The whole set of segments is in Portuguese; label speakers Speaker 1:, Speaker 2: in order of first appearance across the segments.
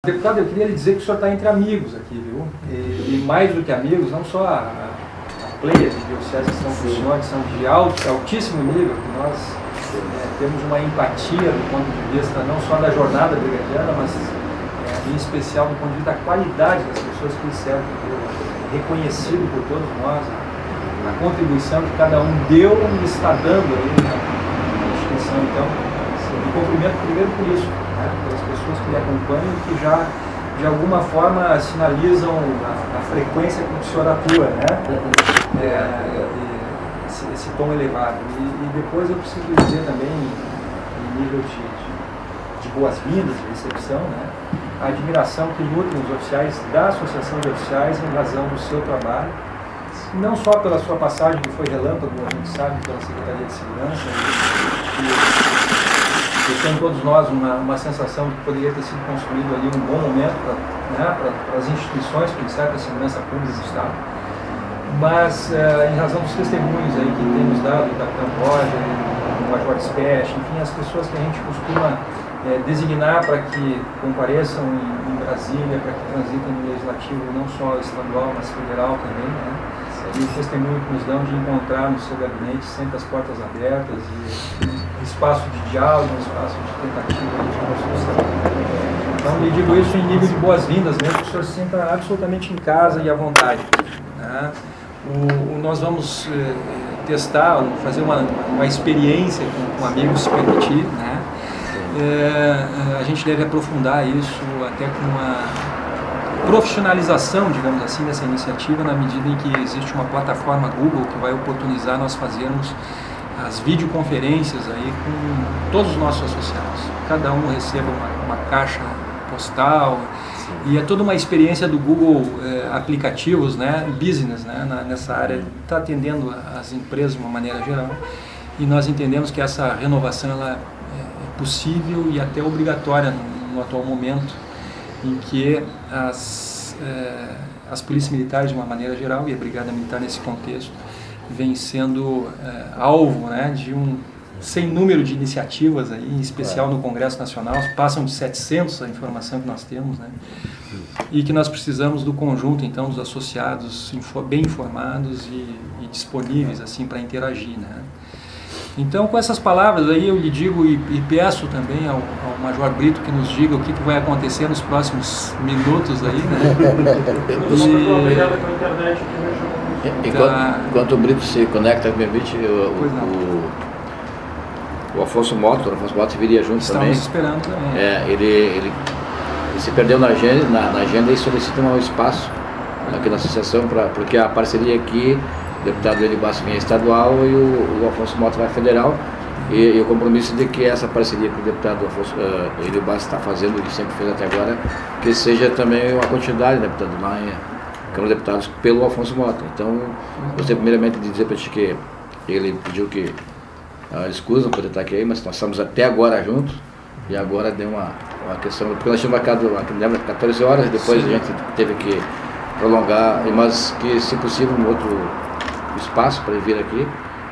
Speaker 1: Deputado, eu queria lhe dizer que o senhor está entre amigos aqui, viu? E mais do que amigos, não só a players de diocese que são com o senhor, que são de altíssimo nível, que nós temos uma empatia do ponto de vista não só da jornada brigadiana, mas em especial do ponto de vista da qualidade das pessoas que servem, reconhecido por todos nós, a contribuição que cada um deu e está dando aí na instituição. Então, me cumprimento primeiro por isso, né, pelas pessoas que me acompanham e que já, de alguma forma, sinalizam a frequência com que o senhor atua, né? Esse tom elevado. E depois eu preciso dizer também, em nível de boas-vindas, de recepção, né, a admiração que nutrem os oficiais da Associação de Oficiais em razão do seu trabalho, não só pela sua passagem, que foi relâmpago, a gente sabe, pela Secretaria de Segurança, e tem todos nós uma sensação de que poderia ter sido construído ali um bom momento para as instituições que cercam a segurança pública do Estado, mas em razão dos testemunhos aí que tem nos dado o Capitão Roger, o Major Specht, enfim, as pessoas que a gente costuma designar para que compareçam em Brasília, para que transitem no Legislativo não só estadual, mas federal também, né? E o testemunho que nos dão de encontrar no seu gabinete sempre as portas abertas e um espaço de diálogo, um espaço de tentativa de construção. Então, lhe digo isso em nível de boas-vindas mesmo, que o senhor se sinta absolutamente em casa e à vontade, né? Nós vamos testar, fazer uma experiência com amigos se permitir, né? A gente deve aprofundar isso até com uma profissionalização, digamos assim, dessa iniciativa, na medida em que existe uma plataforma Google que vai oportunizar nós fazermos as videoconferências aí com todos os nossos associados. Cada um receba uma caixa postal. Sim. E é toda uma experiência do Google aplicativos, né, business, né, nessa área, está atendendo as empresas de uma maneira geral. E nós entendemos que essa renovação ela é possível e até obrigatória no atual momento, em que as polícias militares, de uma maneira geral, e a Brigada Militar nesse contexto, vem sendo alvo, né, de um sem número de iniciativas, aí, em especial no Congresso Nacional, passam de 700 a informação que nós temos, né, e que nós precisamos do conjunto, então, dos associados bem informados e disponíveis assim, para interagir, né. Então, com essas palavras aí, eu lhe digo e peço também ao Major Brito que nos diga o que vai acontecer nos próximos minutos aí, né?
Speaker 2: Enquanto o Brito se conecta, me permite, o Afonso Mota viria junto. Também.
Speaker 1: Estamos esperando também.
Speaker 2: Ele se perdeu na agenda e solicita um espaço aqui na associação, porque a parceria aqui, o deputado Hélio Bastos vinha estadual e o Afonso Mota vai federal, e o compromisso de que essa parceria que o deputado Hélio Bastos está fazendo, e sempre fez até agora, que seja também uma continuidade, né, deputado, na Câmara de Deputados pelo Afonso Mota. Então, gostaria primeiramente de dizer para ti que ele pediu que escusa não poder estar aqui, mas nós estamos até agora juntos, e agora deu uma questão, porque nós tínhamos marcado 14 horas, depois Sim. A gente teve que prolongar, mas que, se possível, um outro espaço para ele vir aqui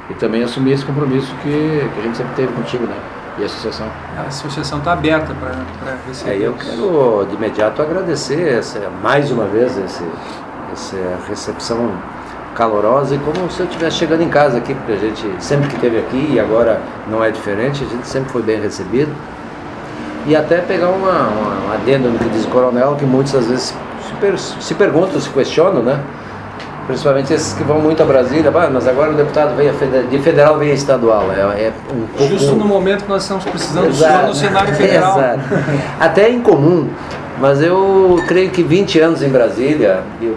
Speaker 2: e também assumir esse compromisso que a gente sempre teve contigo, né? E a associação.
Speaker 1: A associação está aberta para receber.
Speaker 3: Eu quero de imediato agradecer mais uma vez essa recepção calorosa, e como se eu estivesse chegando em casa aqui, porque a gente sempre que esteve aqui e agora não é diferente, a gente sempre foi bem recebido. E até pegar uma adenda no que diz o coronel, que muitas às vezes se perguntam, se questionam, né? Principalmente esses que vão muito a Brasília, mas agora o deputado veio de federal, veio estadual. É um pouco...
Speaker 1: Justo no momento que nós estamos precisando do senhor no cenário federal.
Speaker 3: Exato. Até é incomum, mas eu creio que 20 anos em Brasília, eu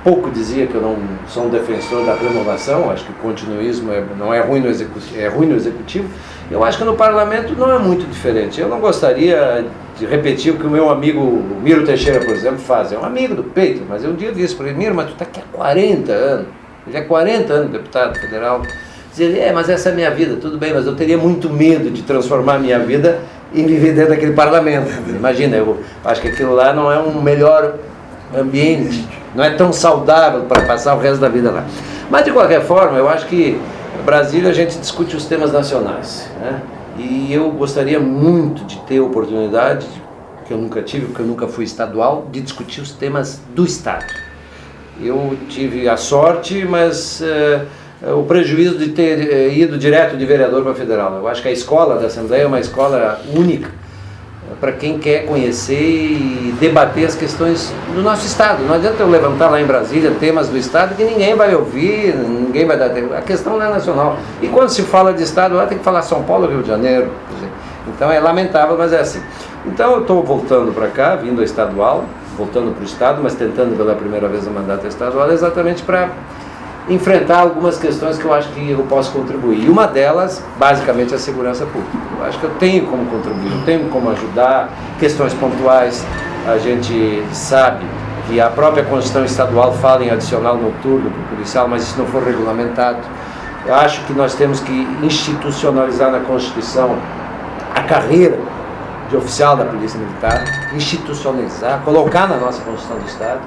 Speaker 3: pouco dizia que eu não sou um defensor da renovação, acho que o continuismo não é ruim no executivo, é ruim no executivo. Eu acho que no parlamento não é muito diferente. Eu não gostaria de repetir o que o meu amigo Miro Teixeira, por exemplo, faz. É um amigo do peito, mas eu um dia disse para ele: Miro, mas tu está aqui há 40 anos. Ele é 40 anos deputado federal. Dizia ele: mas essa é a minha vida. Tudo bem, mas eu teria muito medo de transformar a minha vida em viver dentro daquele parlamento. Imagina, eu acho que aquilo lá não é um melhor ambiente, não é tão saudável para passar o resto da vida lá. Mas, de qualquer forma, eu acho que em Brasília a gente discute os temas nacionais, né? E eu gostaria muito de ter a oportunidade que eu nunca tive, porque eu nunca fui estadual, de discutir os temas do Estado. Eu tive a sorte, mas o prejuízo de ter ido direto de vereador para federal. Eu acho que a escola da Assembleia é uma escola única para quem quer conhecer e debater as questões do nosso Estado. Não adianta eu levantar lá em Brasília temas do Estado que ninguém vai ouvir, ninguém vai dar tempo. A questão não é nacional. E quando se fala de Estado, lá tem que falar São Paulo, Rio de Janeiro. Então é lamentável, mas é assim. Então eu estou voltando para cá, vindo a estadual, voltando para o Estado, mas tentando pela primeira vez o mandato estadual, exatamente para enfrentar algumas questões que eu acho que eu posso contribuir. E uma delas, basicamente, é a segurança pública. Eu acho que eu tenho como contribuir, eu tenho como ajudar, questões pontuais. A gente sabe que a própria Constituição estadual fala em adicional noturno para o policial, mas isso não for regulamentado. Eu acho que nós temos que institucionalizar na Constituição a carreira de oficial da Polícia Militar, institucionalizar, colocar na nossa Constituição do Estado.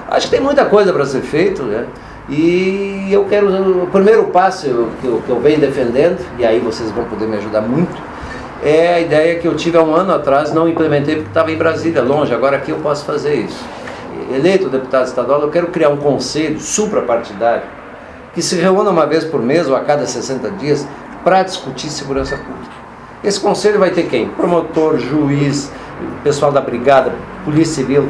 Speaker 3: Acho que tem muita coisa para ser feito, né? E eu quero, o primeiro passo que eu venho defendendo, e aí vocês vão poder me ajudar muito, é a ideia que eu tive há um ano atrás, não implementei porque estava em Brasília, longe, agora aqui eu posso fazer isso. Eleito deputado estadual, eu quero criar um conselho suprapartidário que se reúna uma vez por mês ou a cada 60 dias para discutir segurança pública. Esse conselho vai ter quem? Promotor, juiz, pessoal da brigada, polícia civil.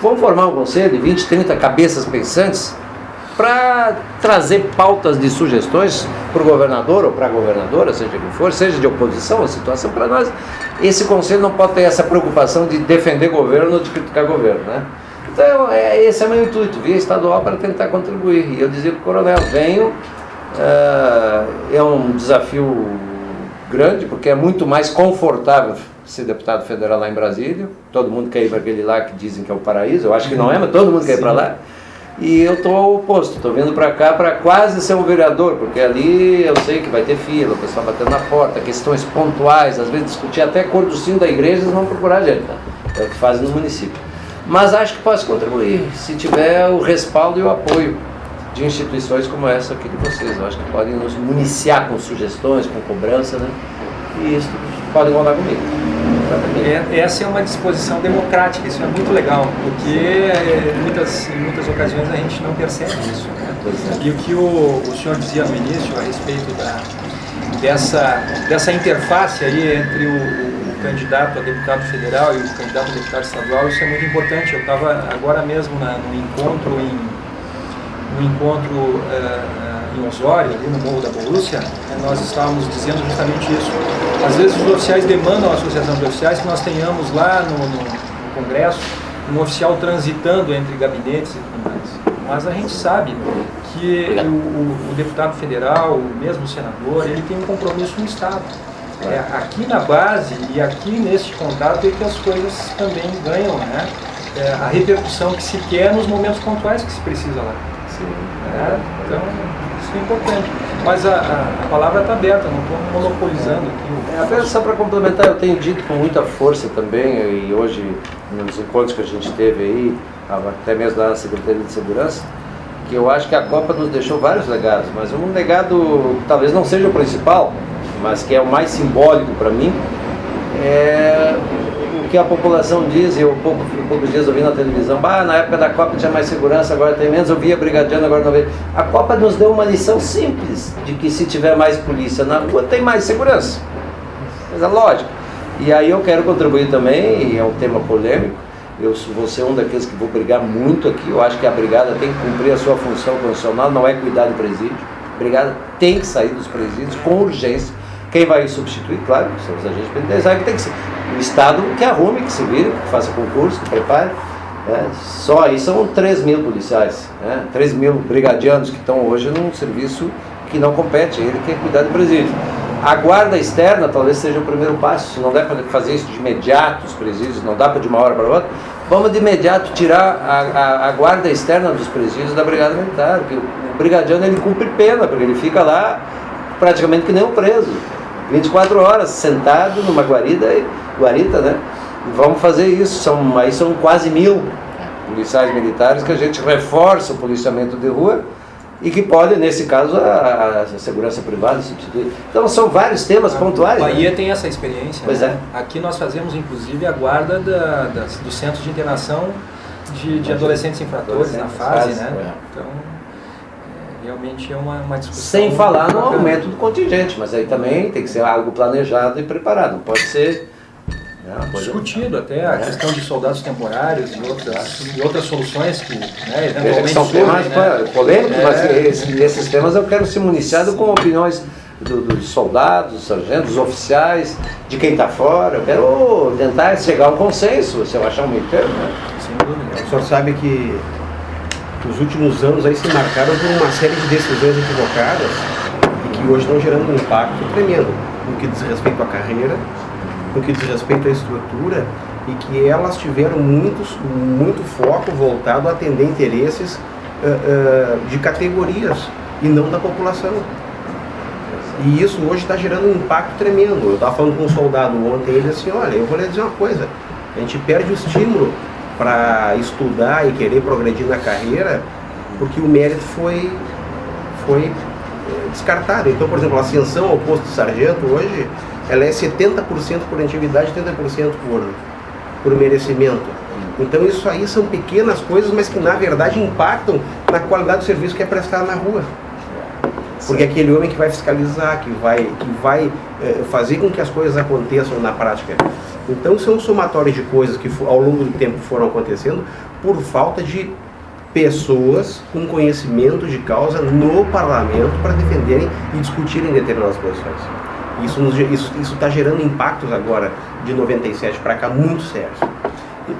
Speaker 3: Vamos formar um conselho de 20, 30 cabeças pensantes para trazer pautas de sugestões para o governador ou para a governadora, seja quem for, seja de oposição à situação. Para nós, esse conselho não pode ter essa preocupação de defender governo ou de criticar governo, né? Então, esse é o meu intuito, via estadual, para tentar contribuir. E eu dizia para o coronel, venho, é um desafio grande, porque é muito mais confortável ser deputado federal lá em Brasília. Todo mundo quer ir para aquele lá que dizem que é o paraíso, eu acho que não é, mas todo mundo quer ir para lá. E eu estou ao oposto, estou vindo para cá para quase ser um vereador, porque ali eu sei que vai ter fila, o pessoal batendo na porta, questões pontuais, às vezes discutir até a cor do sino da igreja, eles vão procurar a gente, tá? É o que fazem no município. Mas acho que posso contribuir, se tiver o respaldo e o apoio de instituições como essa aqui de vocês. Eu acho que podem nos municiar com sugestões, com cobrança, né? E isso podem contar comigo.
Speaker 1: Essa é uma disposição democrática, isso é muito legal, porque em muitas ocasiões a gente não percebe isso, né? E o que o senhor dizia no início a respeito dessa interface aí entre o candidato a deputado federal e o candidato a deputado estadual, isso é muito importante. Eu estava agora mesmo no encontro em Osório, ali no Morro da Borússia, nós estávamos dizendo justamente isso. Às vezes os oficiais demandam à Associação de Oficiais que nós tenhamos lá no Congresso um oficial transitando entre gabinetes e tudo mais. Mas a gente sabe que o deputado federal, mesmo o senador, ele tem um compromisso no Estado. Aqui na base e aqui neste contato é que as coisas também ganham, né? A repercussão que se quer nos momentos pontuais que se precisa lá. Sim. Então, isso é importante. Mas a palavra está aberta, não estou monopolizando aqui.
Speaker 3: Até só para complementar, eu tenho dito com muita força também, e hoje, nos encontros que a gente teve aí, até mesmo lá na Secretaria de Segurança, que eu acho que a Copa nos deixou vários legados, mas um legado talvez não seja o principal, mas que é o mais simbólico para mim, é o que a população diz. Eu poucos dias eu vi na televisão, na época da Copa tinha mais segurança, agora tem menos, eu via brigadiano, agora não vejo. A Copa nos deu uma lição simples, de que se tiver mais polícia na rua, tem mais segurança. Mas é lógico. E aí eu quero contribuir também, e é um tema polêmico, eu vou ser um daqueles que vou brigar muito aqui. Eu acho que a brigada tem que cumprir a sua função constitucional, não é cuidar do presídio. A brigada tem que sair dos presídios com urgência. Quem vai substituir, claro, são os agentes penitenciários, que tem que ser o Estado que arrume, que se vire, que faça concurso, que prepare. Só aí são 3 mil policiais, 3 mil brigadianos que estão hoje num serviço que não compete, ele quer cuidar do presídio. A guarda externa talvez seja o primeiro passo. Se não der para fazer isso de imediato, os presídios, não dá para de uma hora para outra, vamos de imediato tirar a guarda externa dos presídios da Brigada Militar, porque o brigadiano ele cumpre pena, porque ele fica lá praticamente que nem um preso, 24 horas sentado numa guarita, né? E vamos fazer isso, aí são quase 1000 policiais militares que a gente reforça o policiamento de rua e que pode, nesse caso, a segurança privada substituir. Então são vários temas pontuais.
Speaker 1: A Bahia
Speaker 3: né?
Speaker 1: tem essa experiência.
Speaker 3: Pois
Speaker 1: né? Aqui nós fazemos, inclusive, a guarda do Centro de Internação de Adolescentes Infratores na fase, né? Então, realmente é uma discussão.
Speaker 3: Sem falar no aumento do contingente, mas aí também tem que ser algo planejado e preparado, não pode ser...
Speaker 1: discutido até a questão de soldados temporários e outras soluções que, né, eventualmente
Speaker 3: são temas polêmicos, mas esses temas eu quero ser municiado com opiniões dos soldados, dos sargentos, dos oficiais, de quem está fora. Eu quero tentar chegar a um consenso, se eu achar um meio termo. Né?
Speaker 1: Sem dúvida.
Speaker 4: O senhor sabe que os últimos anos aí se marcaram por uma série de decisões equivocadas e que hoje estão gerando um impacto tremendo no que diz respeito à carreira, no que diz respeito à estrutura, e que elas tiveram muito foco voltado a atender interesses de categorias e não da população. E isso hoje está gerando um impacto tremendo. Eu estava falando com um soldado ontem, ele disse assim, olha, eu vou lhe dizer uma coisa, a gente perde o estímulo para estudar e querer progredir na carreira, porque o mérito foi descartado. Então, por exemplo, a ascensão ao posto de sargento hoje, ela é 70% por antiguidade e 30% por merecimento. Então isso aí são pequenas coisas, mas que na verdade impactam na qualidade do serviço que é prestado na rua. Porque é aquele homem que vai fiscalizar, que vai fazer com que as coisas aconteçam na prática. Então são um somatório de coisas que ao longo do tempo foram acontecendo por falta de pessoas com conhecimento de causa no parlamento para defenderem e discutirem determinadas posições. Isso está gerando impactos agora, de 97 para cá, muito sérios.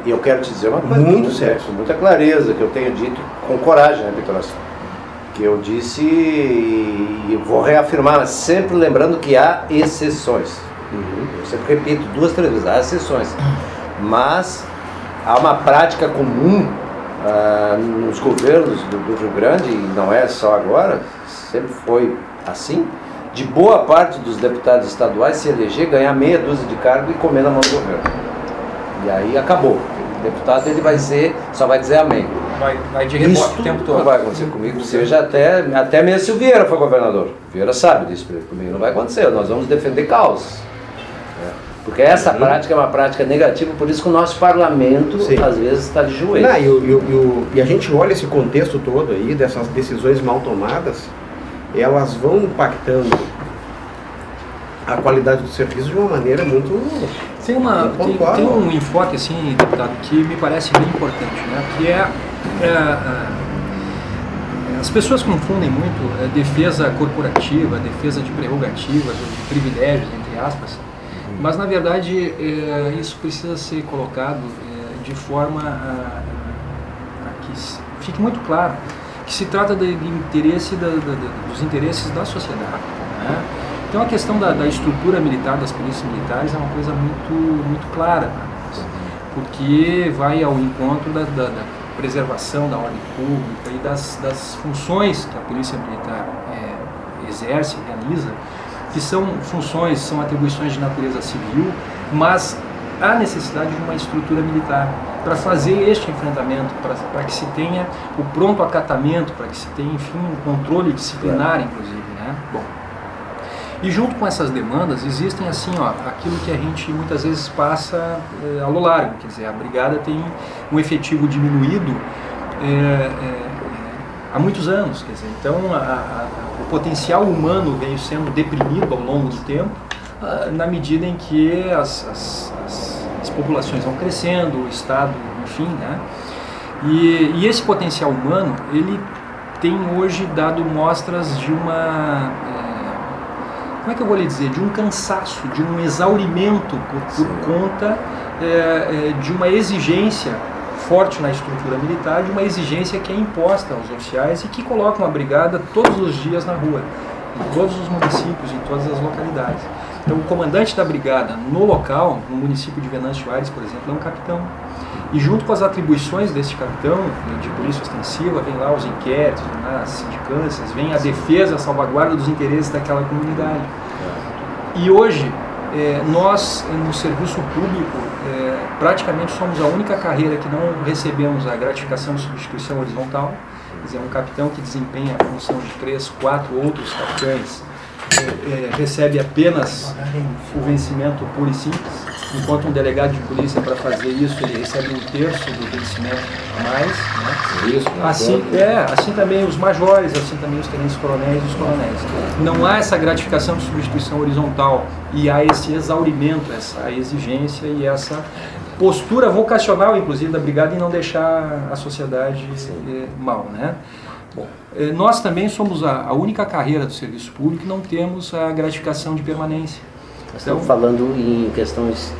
Speaker 3: E eu quero te dizer uma coisa
Speaker 4: muito sério,
Speaker 3: com muita clareza, que eu tenho dito com coragem, né, Vitor? Que eu disse e vou reafirmar, sempre lembrando que há exceções. Eu sempre repito 2, 3 vezes, há exceções. Mas há uma prática comum nos governos do Rio Grande, e não é só agora, sempre foi assim, de boa parte dos deputados estaduais se eleger, ganhar meia dúzia de cargo e comer na mão do governo. E aí acabou. O deputado ele só vai dizer amém.
Speaker 1: Vai de rebote o tempo todo.
Speaker 3: Não vai acontecer comigo, seja até mesmo se o Vieira for governador. O Vieira sabe disso, comigo não vai acontecer, nós vamos defender causas. Porque essa prática é uma prática negativa, por isso que o nosso parlamento às vezes está de joelhos.
Speaker 4: E a gente olha esse contexto todo aí, dessas decisões mal tomadas, elas vão impactando a qualidade do serviço de uma maneira muito pontual.
Speaker 1: Tem um enfoque, assim, deputado, que me parece bem importante, né? Que as pessoas confundem muito defesa corporativa, defesa de prerrogativas ou de privilégios, entre aspas, mas na verdade isso precisa ser colocado de forma a que fique muito claro que se trata dos interesses da sociedade, né? Então a questão da estrutura militar, das polícias militares, é uma coisa muito clara, porque vai ao encontro da preservação da ordem pública e das funções que a polícia militar exerce, realiza, que são funções, são atribuições de natureza civil, mas há necessidade de uma estrutura militar para fazer este enfrentamento, para que se tenha o pronto acatamento, para que se tenha, enfim, um controle disciplinar, inclusive, né? Bom, e junto com essas demandas existem, assim, aquilo que a gente muitas vezes passa ao largo, quer dizer, a brigada tem um efetivo diminuído há muitos anos, quer dizer, então o potencial humano veio sendo deprimido ao longo do tempo, na medida em que as populações vão crescendo, o Estado, enfim, né? E esse potencial humano, ele tem hoje dado mostras de como é que eu vou lhe dizer, de um cansaço, de um exaurimento por conta de uma exigência forte na estrutura militar, de uma exigência que é imposta aos oficiais e que colocam a brigada todos os dias na rua, em todos os municípios, em todas as localidades. Então o comandante da brigada no local, no município de Venâncio Aires, por exemplo, é um capitão. E junto com as atribuições desse capitão, de polícia ostensiva, vem lá os inquéritos, vem lá as sindicâncias, vem a defesa, a salvaguarda dos interesses daquela comunidade. E hoje, nós, no serviço público, praticamente somos a única carreira que não recebemos a gratificação de substituição horizontal. Quer dizer, um capitão que desempenha a função de 3, 4 outros capitães recebe apenas o vencimento puro e simples, enquanto um delegado de polícia, para fazer isso, ele recebe 1/3 do vencimento a mais. Né?
Speaker 2: Isso,
Speaker 1: assim também os majores, assim também os tenentes-coronéis e os coronéis. Não há essa gratificação de substituição horizontal e há esse exaurimento, essa exigência e essa postura vocacional, inclusive, da brigada em não deixar a sociedade mal, né? Bom, nós também somos a única carreira do serviço público que não temos a gratificação de permanência.
Speaker 3: Estamos falando em questões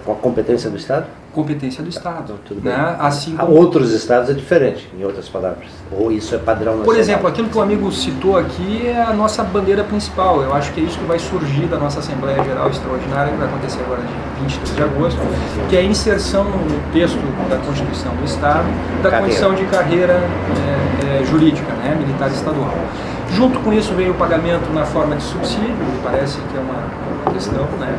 Speaker 3: com a competência do Estado?
Speaker 1: Competência do Estado.
Speaker 3: Tudo bem.
Speaker 1: Né? Assim como...
Speaker 3: Outros estados é diferente, em outras palavras. Ou isso é padrão nacional?
Speaker 1: Por exemplo, aquilo que o amigo citou aqui é a nossa bandeira principal. Eu acho que é isso que vai surgir da nossa Assembleia Geral Extraordinária, que vai acontecer agora dia 23 de agosto, que é a inserção no texto da Constituição do Estado da condição de carreira jurídica, né, militar estadual. Junto com isso veio o pagamento na forma de subsídio, me parece que é uma questão, né?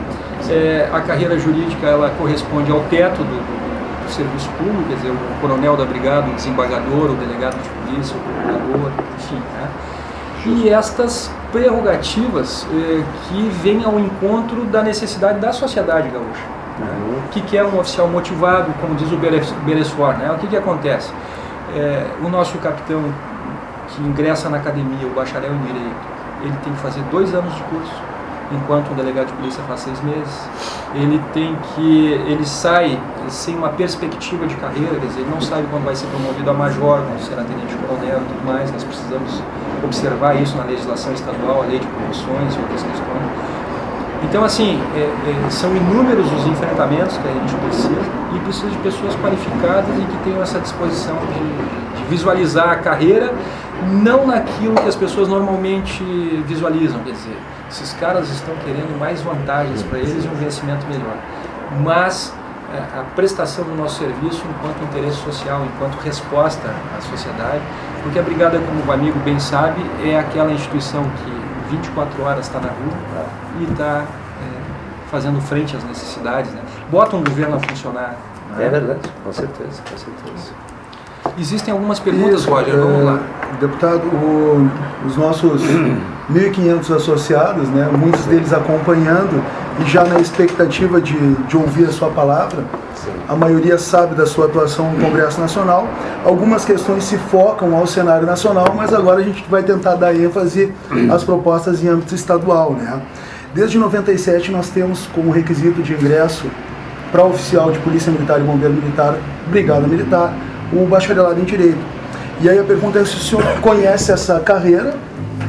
Speaker 1: A carreira jurídica, ela corresponde ao teto do serviço público, quer dizer, o coronel da brigada, o desembargador, o delegado de polícia, o procurador, enfim, né? E estas prerrogativas que vêm ao encontro da necessidade da sociedade gaúcha. Né? O que é um oficial motivado, como diz o Beresford, né? O que acontece? O nosso capitão que ingressa na academia, o bacharel em Direito, ele tem que fazer 2 anos de curso, enquanto um delegado de polícia faz 6 meses. Ele sai sem uma perspectiva de carreira, quer dizer, ele não sabe quando vai ser promovido a major, quando será tenente-coronel e tudo mais. Nós precisamos observar isso na legislação estadual, a lei de promoções e outras questões. Então, assim, são inúmeros os enfrentamentos que a gente precisa, e precisa de pessoas qualificadas e que tenham essa disposição de visualizar a carreira, não naquilo que as pessoas normalmente visualizam, quer dizer, esses caras estão querendo mais vantagens para eles e um vencimento melhor, mas a prestação do nosso serviço enquanto interesse social, enquanto resposta à sociedade, porque a brigada, como o amigo bem sabe, é aquela instituição que 24 horas está na rua e está fazendo frente às necessidades, né? Bota um governo a funcionar. Né?
Speaker 3: É verdade, com certeza, com certeza.
Speaker 1: Existem algumas perguntas, Roger, vamos lá.
Speaker 5: Deputado, os nossos 1.500 associados, né, muitos deles acompanhando e já na expectativa de ouvir a sua palavra.
Speaker 3: Sim.
Speaker 5: A maioria sabe da sua atuação no Congresso Nacional. Algumas questões se focam ao cenário nacional, mas agora a gente vai tentar dar ênfase às propostas em âmbito estadual, né? Desde 97 nós temos como requisito de ingresso para oficial de Polícia Militar e Bombeiro Militar, Brigada Militar, o bacharelado em Direito. E aí a pergunta é se o senhor conhece essa carreira,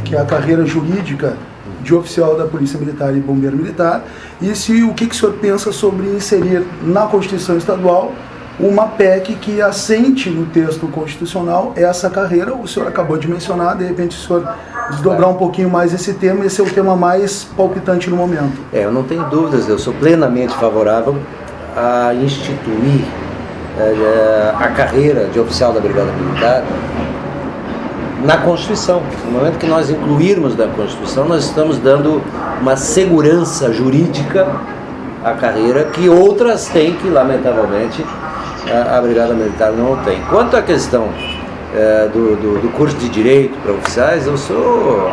Speaker 5: que é a carreira jurídica de oficial da Polícia Militar e Bombeiro Militar, e o que o senhor pensa sobre inserir na Constituição Estadual uma PEC que assente no texto constitucional essa carreira. O senhor acabou de mencionar, de repente o senhor desdobrar um pouquinho mais esse tema, esse é o tema mais palpitante no momento.
Speaker 3: Eu não tenho dúvidas, eu sou plenamente favorável a instituir a carreira de oficial da Brigada Militar na Constituição. No momento que nós incluirmos da Constituição, nós estamos dando uma segurança jurídica à carreira que outras têm, que lamentavelmente a Brigada Militar não tem. Quanto à questão do curso de Direito para oficiais,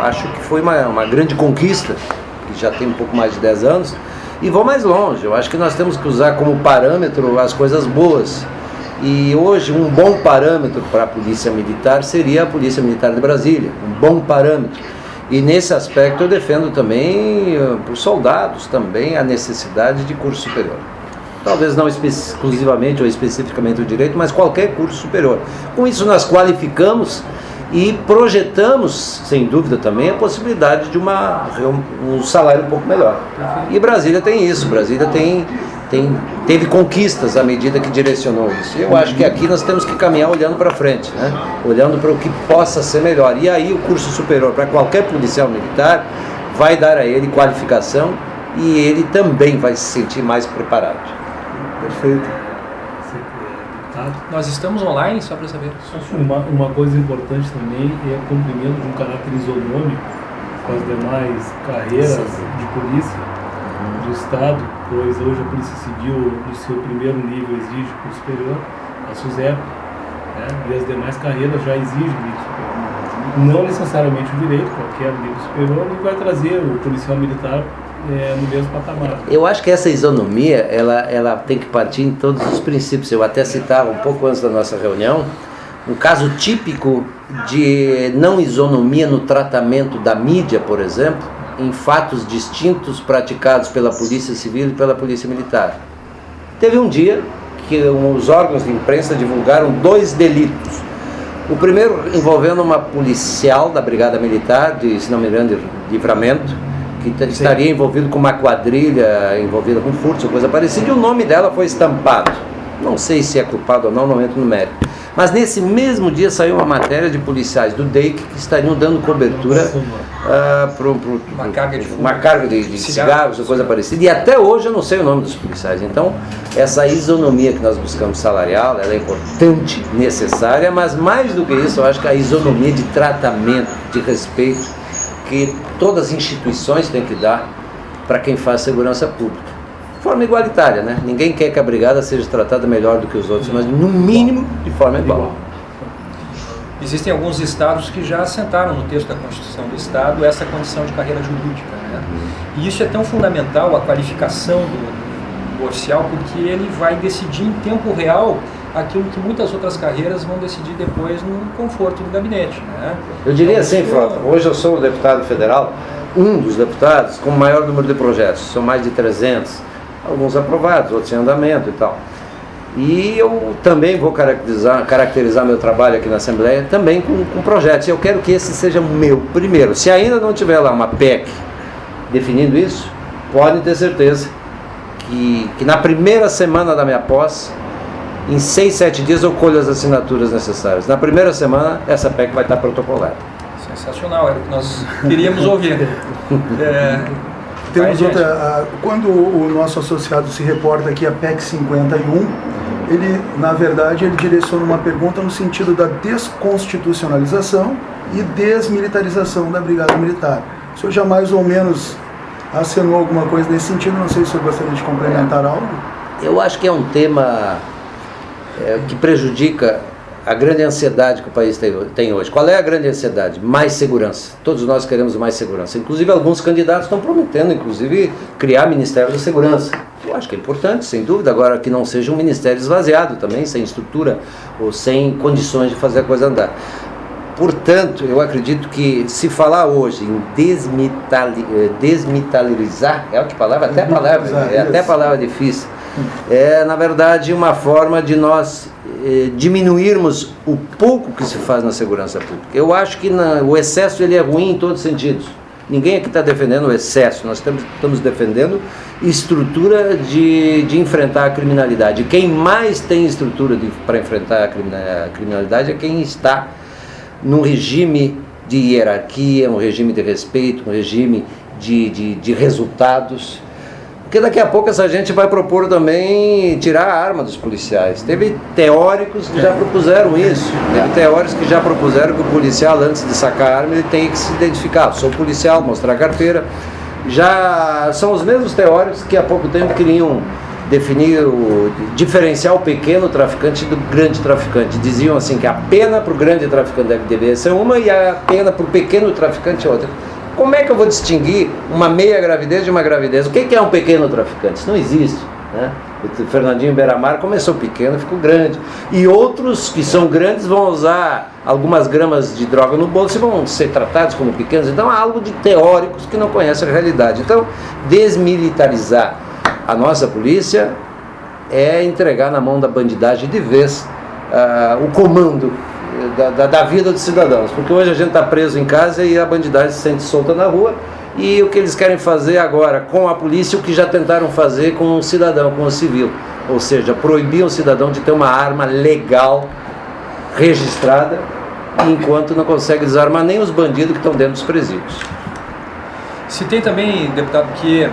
Speaker 3: acho que foi uma grande conquista, que já tem um pouco mais de 10 anos, e vou mais longe. Eu acho que nós temos que usar como parâmetro as coisas boas. E hoje um bom parâmetro para a Polícia Militar seria a Polícia Militar de Brasília, um bom parâmetro. E nesse aspecto eu defendo também, para os soldados também, a necessidade de curso superior. Talvez não exclusivamente ou especificamente o direito, mas qualquer curso superior. Com isso nós qualificamos e projetamos, sem dúvida também, a possibilidade de um salário um pouco melhor. E Brasília tem isso, Brasília teve conquistas à medida que direcionou isso. Eu acho que aqui nós temos que caminhar olhando para frente, né? Olhando para o que possa ser melhor. E aí o curso superior para qualquer policial militar vai dar a ele qualificação e ele também vai se sentir mais preparado.
Speaker 5: Perfeito.
Speaker 1: Nós estamos online, só para saber.
Speaker 6: Uma coisa importante também é o cumprimento de um caráter isonômico com as demais carreiras de polícia. do Estado, pois hoje a Polícia Civil, no seu primeiro nível, exige curso superior, a SUSEP, né? E as demais carreiras já exigem nível superior. Não necessariamente o direito, qualquer nível superior, e vai trazer o policial militar no mesmo patamar.
Speaker 3: Eu acho que essa isonomia, ela tem que partir em todos os princípios. Eu até citava um pouco antes da nossa reunião, um caso típico de não isonomia no tratamento da mídia, por exemplo, em fatos distintos praticados pela Polícia Civil e pela Polícia Militar. Teve um dia que os órgãos de imprensa divulgaram 2 delitos. O primeiro envolvendo uma policial da Brigada Militar, se não me engano, de Livramento, que estaria envolvido com uma quadrilha, envolvida com furtos ou coisa parecida, e o nome dela foi estampado. Não sei se é culpado ou não entro no mérito. Mas nesse mesmo dia saiu uma matéria de policiais do DEIC que estariam dando cobertura para uma carga de cigarros ou coisa parecida. E até hoje eu não sei o nome dos policiais. Então, essa isonomia que nós buscamos salarial, ela é importante, necessária, mas mais do que isso, eu acho que a isonomia de tratamento, de respeito, que todas as instituições têm que dar para quem faz segurança pública. De forma igualitária, né? Ninguém quer que a brigada seja tratada melhor do que os outros, mas no mínimo de forma igual.
Speaker 1: Existem alguns estados que já assentaram no texto da Constituição do Estado essa condição de carreira jurídica, né? E isso é tão fundamental, a qualificação do oficial, porque ele vai decidir em tempo real aquilo que muitas outras carreiras vão decidir depois no conforto do gabinete, né?
Speaker 3: Eu diria assim, Frota, hoje eu sou o deputado federal, um dos deputados com o maior número de projetos, são mais de 300, alguns aprovados, outros em andamento e tal. E eu também vou caracterizar meu trabalho aqui na Assembleia também com projetos. Eu quero que esse seja o meu primeiro. Se ainda não tiver lá uma PEC definindo isso, podem ter certeza que na primeira semana da minha posse, em 6, 7 dias eu colho as assinaturas necessárias. Na primeira semana, essa PEC vai estar protocolada.
Speaker 1: Sensacional, era o que nós queríamos ouvir.
Speaker 5: Temos outra, quando o nosso associado se reporta aqui a PEC 51, ele, na verdade, ele direciona uma pergunta no sentido da desconstitucionalização e desmilitarização da Brigada Militar. O senhor já mais ou menos acenou alguma coisa nesse sentido? Não sei se o senhor gostaria de complementar algo.
Speaker 3: Eu acho que é um tema que prejudica a grande ansiedade que o país tem hoje. Qual é a grande ansiedade? Mais segurança. Todos nós queremos mais segurança. Inclusive, alguns candidatos estão prometendo, inclusive, criar Ministério da Segurança. Eu acho que é importante, sem dúvida. Agora, que não seja um ministério esvaziado também, sem estrutura ou sem condições de fazer a coisa andar. Portanto, eu acredito que se falar hoje em desmilitarizar, é outra palavra, até a palavra difícil, é, na verdade, uma forma de nós diminuirmos o pouco que se faz na segurança pública. Eu acho que o excesso ele é ruim em todos os sentidos. Ninguém aqui está defendendo o excesso, nós estamos defendendo estrutura de enfrentar a criminalidade. Quem mais tem estrutura para enfrentar a criminalidade é quem está num regime de hierarquia, um regime de respeito, um regime de resultados. Porque daqui a pouco essa gente vai propor também tirar a arma dos policiais. Teve teóricos que já propuseram isso. Teve teóricos que já propuseram que o policial, antes de sacar a arma, ele tem que se identificar. Sou policial, mostrar a carteira. Já são os mesmos teóricos que há pouco tempo queriam definir, diferenciar o pequeno traficante do grande traficante. Diziam assim que a pena para o grande traficante deve ser uma e a pena para o pequeno traficante outra. Como é que eu vou distinguir uma meia gravidez de uma gravidez? O que é um pequeno traficante? Isso não existe, né? O Fernandinho Beiramar começou pequeno, ficou grande. E outros que são grandes vão usar algumas gramas de droga no bolso e vão ser tratados como pequenos. Então há algo de teóricos que não conhecem a realidade. Então, desmilitarizar a nossa polícia é entregar na mão da bandidagem de vez o comando da vida dos cidadãos, porque hoje a gente está preso em casa e a bandidagem se sente solta na rua, e o que eles querem fazer agora com a polícia, o que já tentaram fazer com o cidadão, com o civil, ou seja, proibir um cidadão de ter uma arma legal, registrada, enquanto não consegue desarmar nem os bandidos que estão dentro dos presídios.
Speaker 1: Se tem também, deputado, que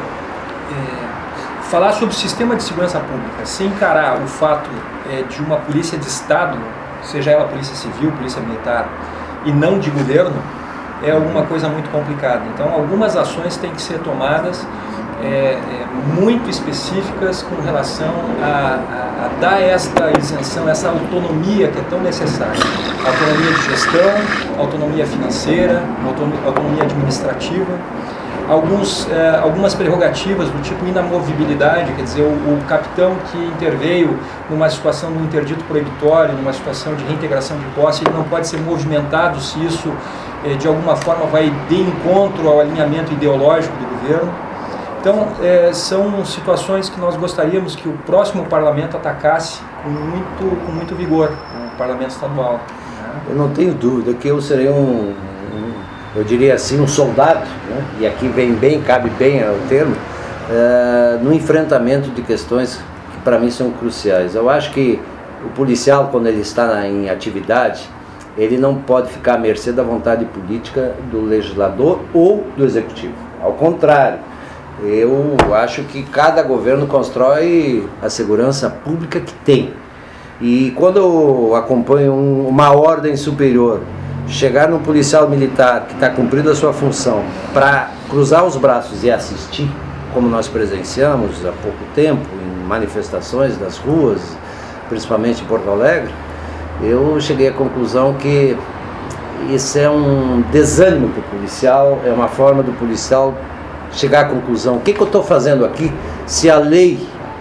Speaker 1: falar sobre o sistema de segurança pública, sem encarar o fato de uma polícia de Estado, seja ela polícia civil, polícia militar, e não de governo, é alguma coisa muito complicada. Então, algumas ações têm que ser tomadas muito específicas com relação a dar esta isenção, essa autonomia que é tão necessária. Autonomia de gestão, autonomia financeira, autonomia administrativa. Algumas prerrogativas do tipo inamovibilidade, quer dizer, o capitão que interveio numa situação de um interdito proibitório, numa situação de reintegração de posse, ele não pode ser movimentado se isso de alguma forma vai de encontro ao alinhamento ideológico do governo. Então, são situações que nós gostaríamos que o próximo parlamento atacasse com muito vigor, o parlamento estadual. Né?
Speaker 3: Eu não tenho dúvida que eu serei eu diria assim, um soldado, né? E aqui cabe bem o termo, no enfrentamento de questões que para mim são cruciais. Eu acho que o policial, quando ele está em atividade, ele não pode ficar à mercê da vontade política do legislador ou do executivo. Ao contrário, eu acho que cada governo constrói a segurança pública que tem. E quando eu acompanho uma ordem superior, chegar num policial militar que está cumprindo a sua função para cruzar os braços e assistir, como nós presenciamos há pouco tempo em manifestações das ruas, principalmente em Porto Alegre, eu cheguei à conclusão que isso é um desânimo para o policial, é uma forma do policial chegar à conclusão: o que eu estou fazendo aqui se a lei,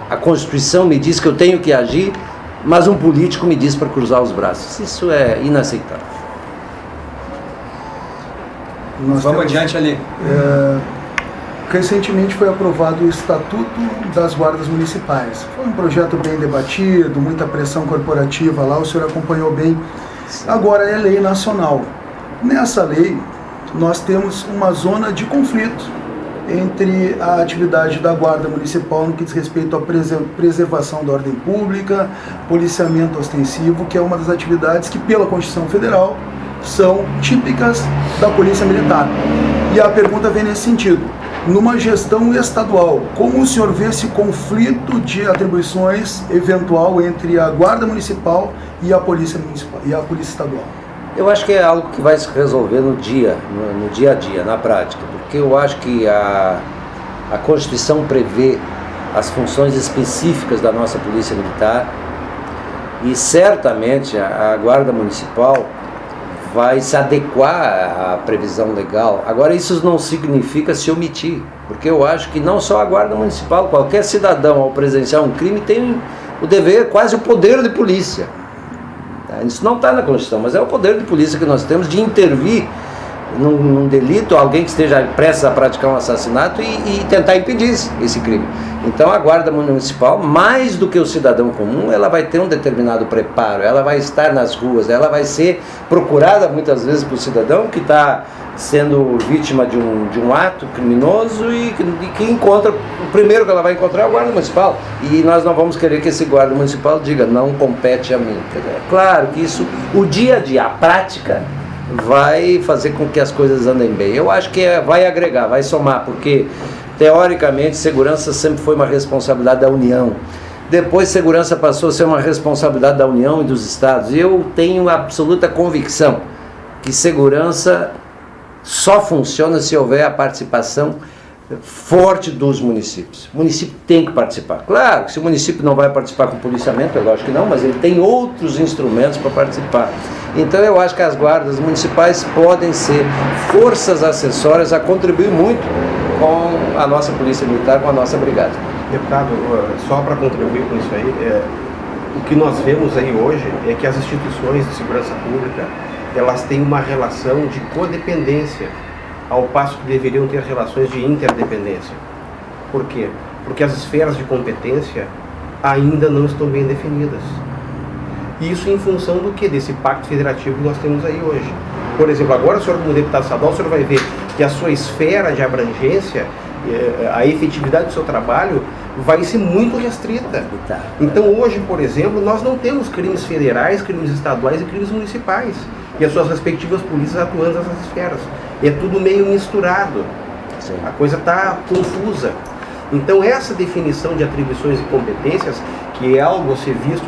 Speaker 3: a Constituição me diz que eu tenho que agir, mas um político me diz para cruzar os braços? Isso é inaceitável.
Speaker 1: Vamos adiante ali.
Speaker 5: Recentemente foi aprovado o Estatuto das Guardas Municipais. Foi um projeto bem debatido, muita pressão corporativa lá, o senhor acompanhou bem. Agora é lei nacional. Nessa lei, nós temos uma zona de conflito entre a atividade da Guarda Municipal no que diz respeito à preservação da ordem pública, policiamento ostensivo, que é uma das atividades que, pela Constituição Federal, são típicas da Polícia Militar. E a pergunta vem nesse sentido: numa gestão estadual, como o senhor vê esse conflito de atribuições eventual entre a Guarda Municipal e a Polícia Municipal e a Polícia Estadual?
Speaker 3: Eu acho que é algo que vai se resolver no dia a dia, na prática, porque eu acho que a Constituição prevê as funções específicas da nossa Polícia Militar e certamente a Guarda Municipal vai se adequar à previsão legal. Agora, isso não significa se omitir, porque eu acho que não só a Guarda Municipal, qualquer cidadão ao presenciar um crime tem o dever, quase o poder de polícia. Isso não está na Constituição, mas é o poder de polícia que nós temos de intervir num delito, alguém que esteja prestes a praticar um assassinato e tentar impedir esse crime. Então a Guarda Municipal, mais do que o cidadão comum, ela vai ter um determinado preparo, ela vai estar nas ruas, ela vai ser procurada muitas vezes por cidadão que está sendo vítima de um ato criminoso e que encontra, o primeiro que ela vai encontrar é a Guarda Municipal. E nós não vamos querer que esse Guarda Municipal diga: não compete a mim. Claro que isso, o dia a dia, a prática, vai fazer com que as coisas andem bem. Eu acho que vai agregar, vai somar, porque teoricamente segurança sempre foi uma responsabilidade da União. Depois segurança passou a ser uma responsabilidade da União e dos Estados. E eu tenho absoluta convicção que segurança só funciona se houver a participação forte dos municípios. O município tem que participar. Claro que se o município não vai participar com policiamento, é lógico que não, mas ele tem outros instrumentos para participar. Então eu acho que as guardas municipais podem ser forças acessórias a contribuir muito com a nossa Polícia Militar, com a nossa brigada.
Speaker 4: Deputado, só para contribuir com isso aí, o que nós vemos aí hoje é que as instituições de segurança pública, elas têm uma relação de codependência, ao passo que deveriam ter relações de interdependência. Por quê? Porque as esferas de competência ainda não estão bem definidas. E isso em função do que? Desse pacto federativo que nós temos aí hoje. Por exemplo, agora o senhor, como deputado estadual, o senhor vai ver que a sua esfera de abrangência, a efetividade do seu trabalho vai ser muito restrita. Então hoje, por exemplo, nós não temos crimes federais, crimes estaduais e crimes municipais. E as suas respectivas polícias atuando nessas esferas. É tudo meio misturado. Sim. A coisa está confusa. Então essa definição de atribuições e competências, que é algo a ser visto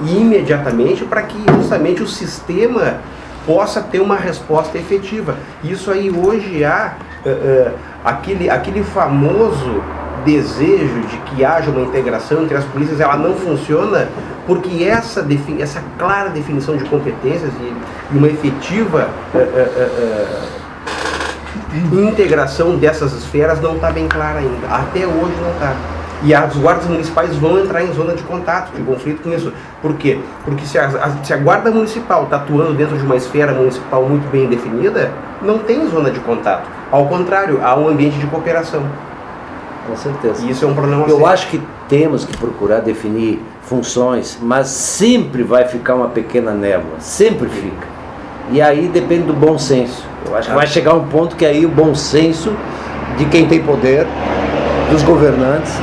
Speaker 4: imediatamente, para que justamente o sistema possa ter uma resposta efetiva. Isso aí hoje há aquele famoso desejo de que haja uma integração entre as polícias, ela não funciona porque essa clara definição de competências e uma efetiva integração dessas esferas não está bem clara ainda. Até hoje não está. E as guardas municipais vão entrar em zona de contato, de conflito com isso. Por quê? Porque se a guarda municipal está atuando dentro de uma esfera municipal muito bem definida, não tem zona de contato. Ao contrário, há um ambiente de cooperação.
Speaker 3: Com certeza.
Speaker 4: E isso é um problema
Speaker 3: Eu
Speaker 4: sério.
Speaker 3: acho que temos que procurar definir funções, mas sempre vai ficar uma pequena névoa, sempre fica. E aí depende do bom senso. Eu acho que vai chegar um ponto que aí o bom senso de quem tem poder, dos governantes,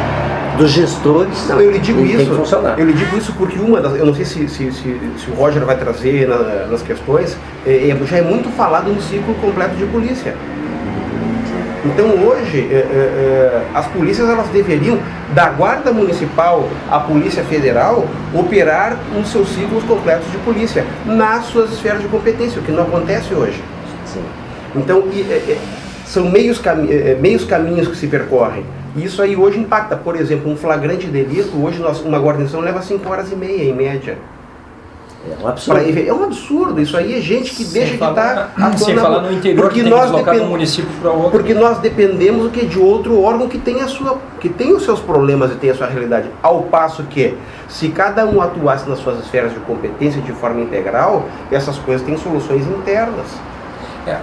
Speaker 3: dos gestores,
Speaker 4: Não, eu lhe digo
Speaker 3: tem que
Speaker 4: isso.
Speaker 3: funcionar.
Speaker 4: Eu lhe digo isso porque eu não sei se o Roger vai trazer nas questões, já é muito falado no ciclo completo de polícia. Então hoje as polícias elas deveriam, da guarda municipal à polícia federal, operar os seus ciclos completos de polícia nas suas esferas de competência, o que não acontece hoje.
Speaker 3: Sim.
Speaker 4: Então são meios caminhos que se percorrem. E isso aí hoje impacta. Por exemplo, um flagrante delito, hoje uma guarnição leva 5h30 em média.
Speaker 3: É um absurdo.
Speaker 4: É um absurdo. Isso aí é gente que deixa de estar atuando.
Speaker 1: Sem falar no interior, que tem que deslocar de um município para outro.
Speaker 4: Porque nós dependemos de outro órgão que tem os seus problemas e tem a sua realidade. Ao passo que, se cada um atuasse nas suas esferas de competência de forma integral, essas coisas têm soluções internas.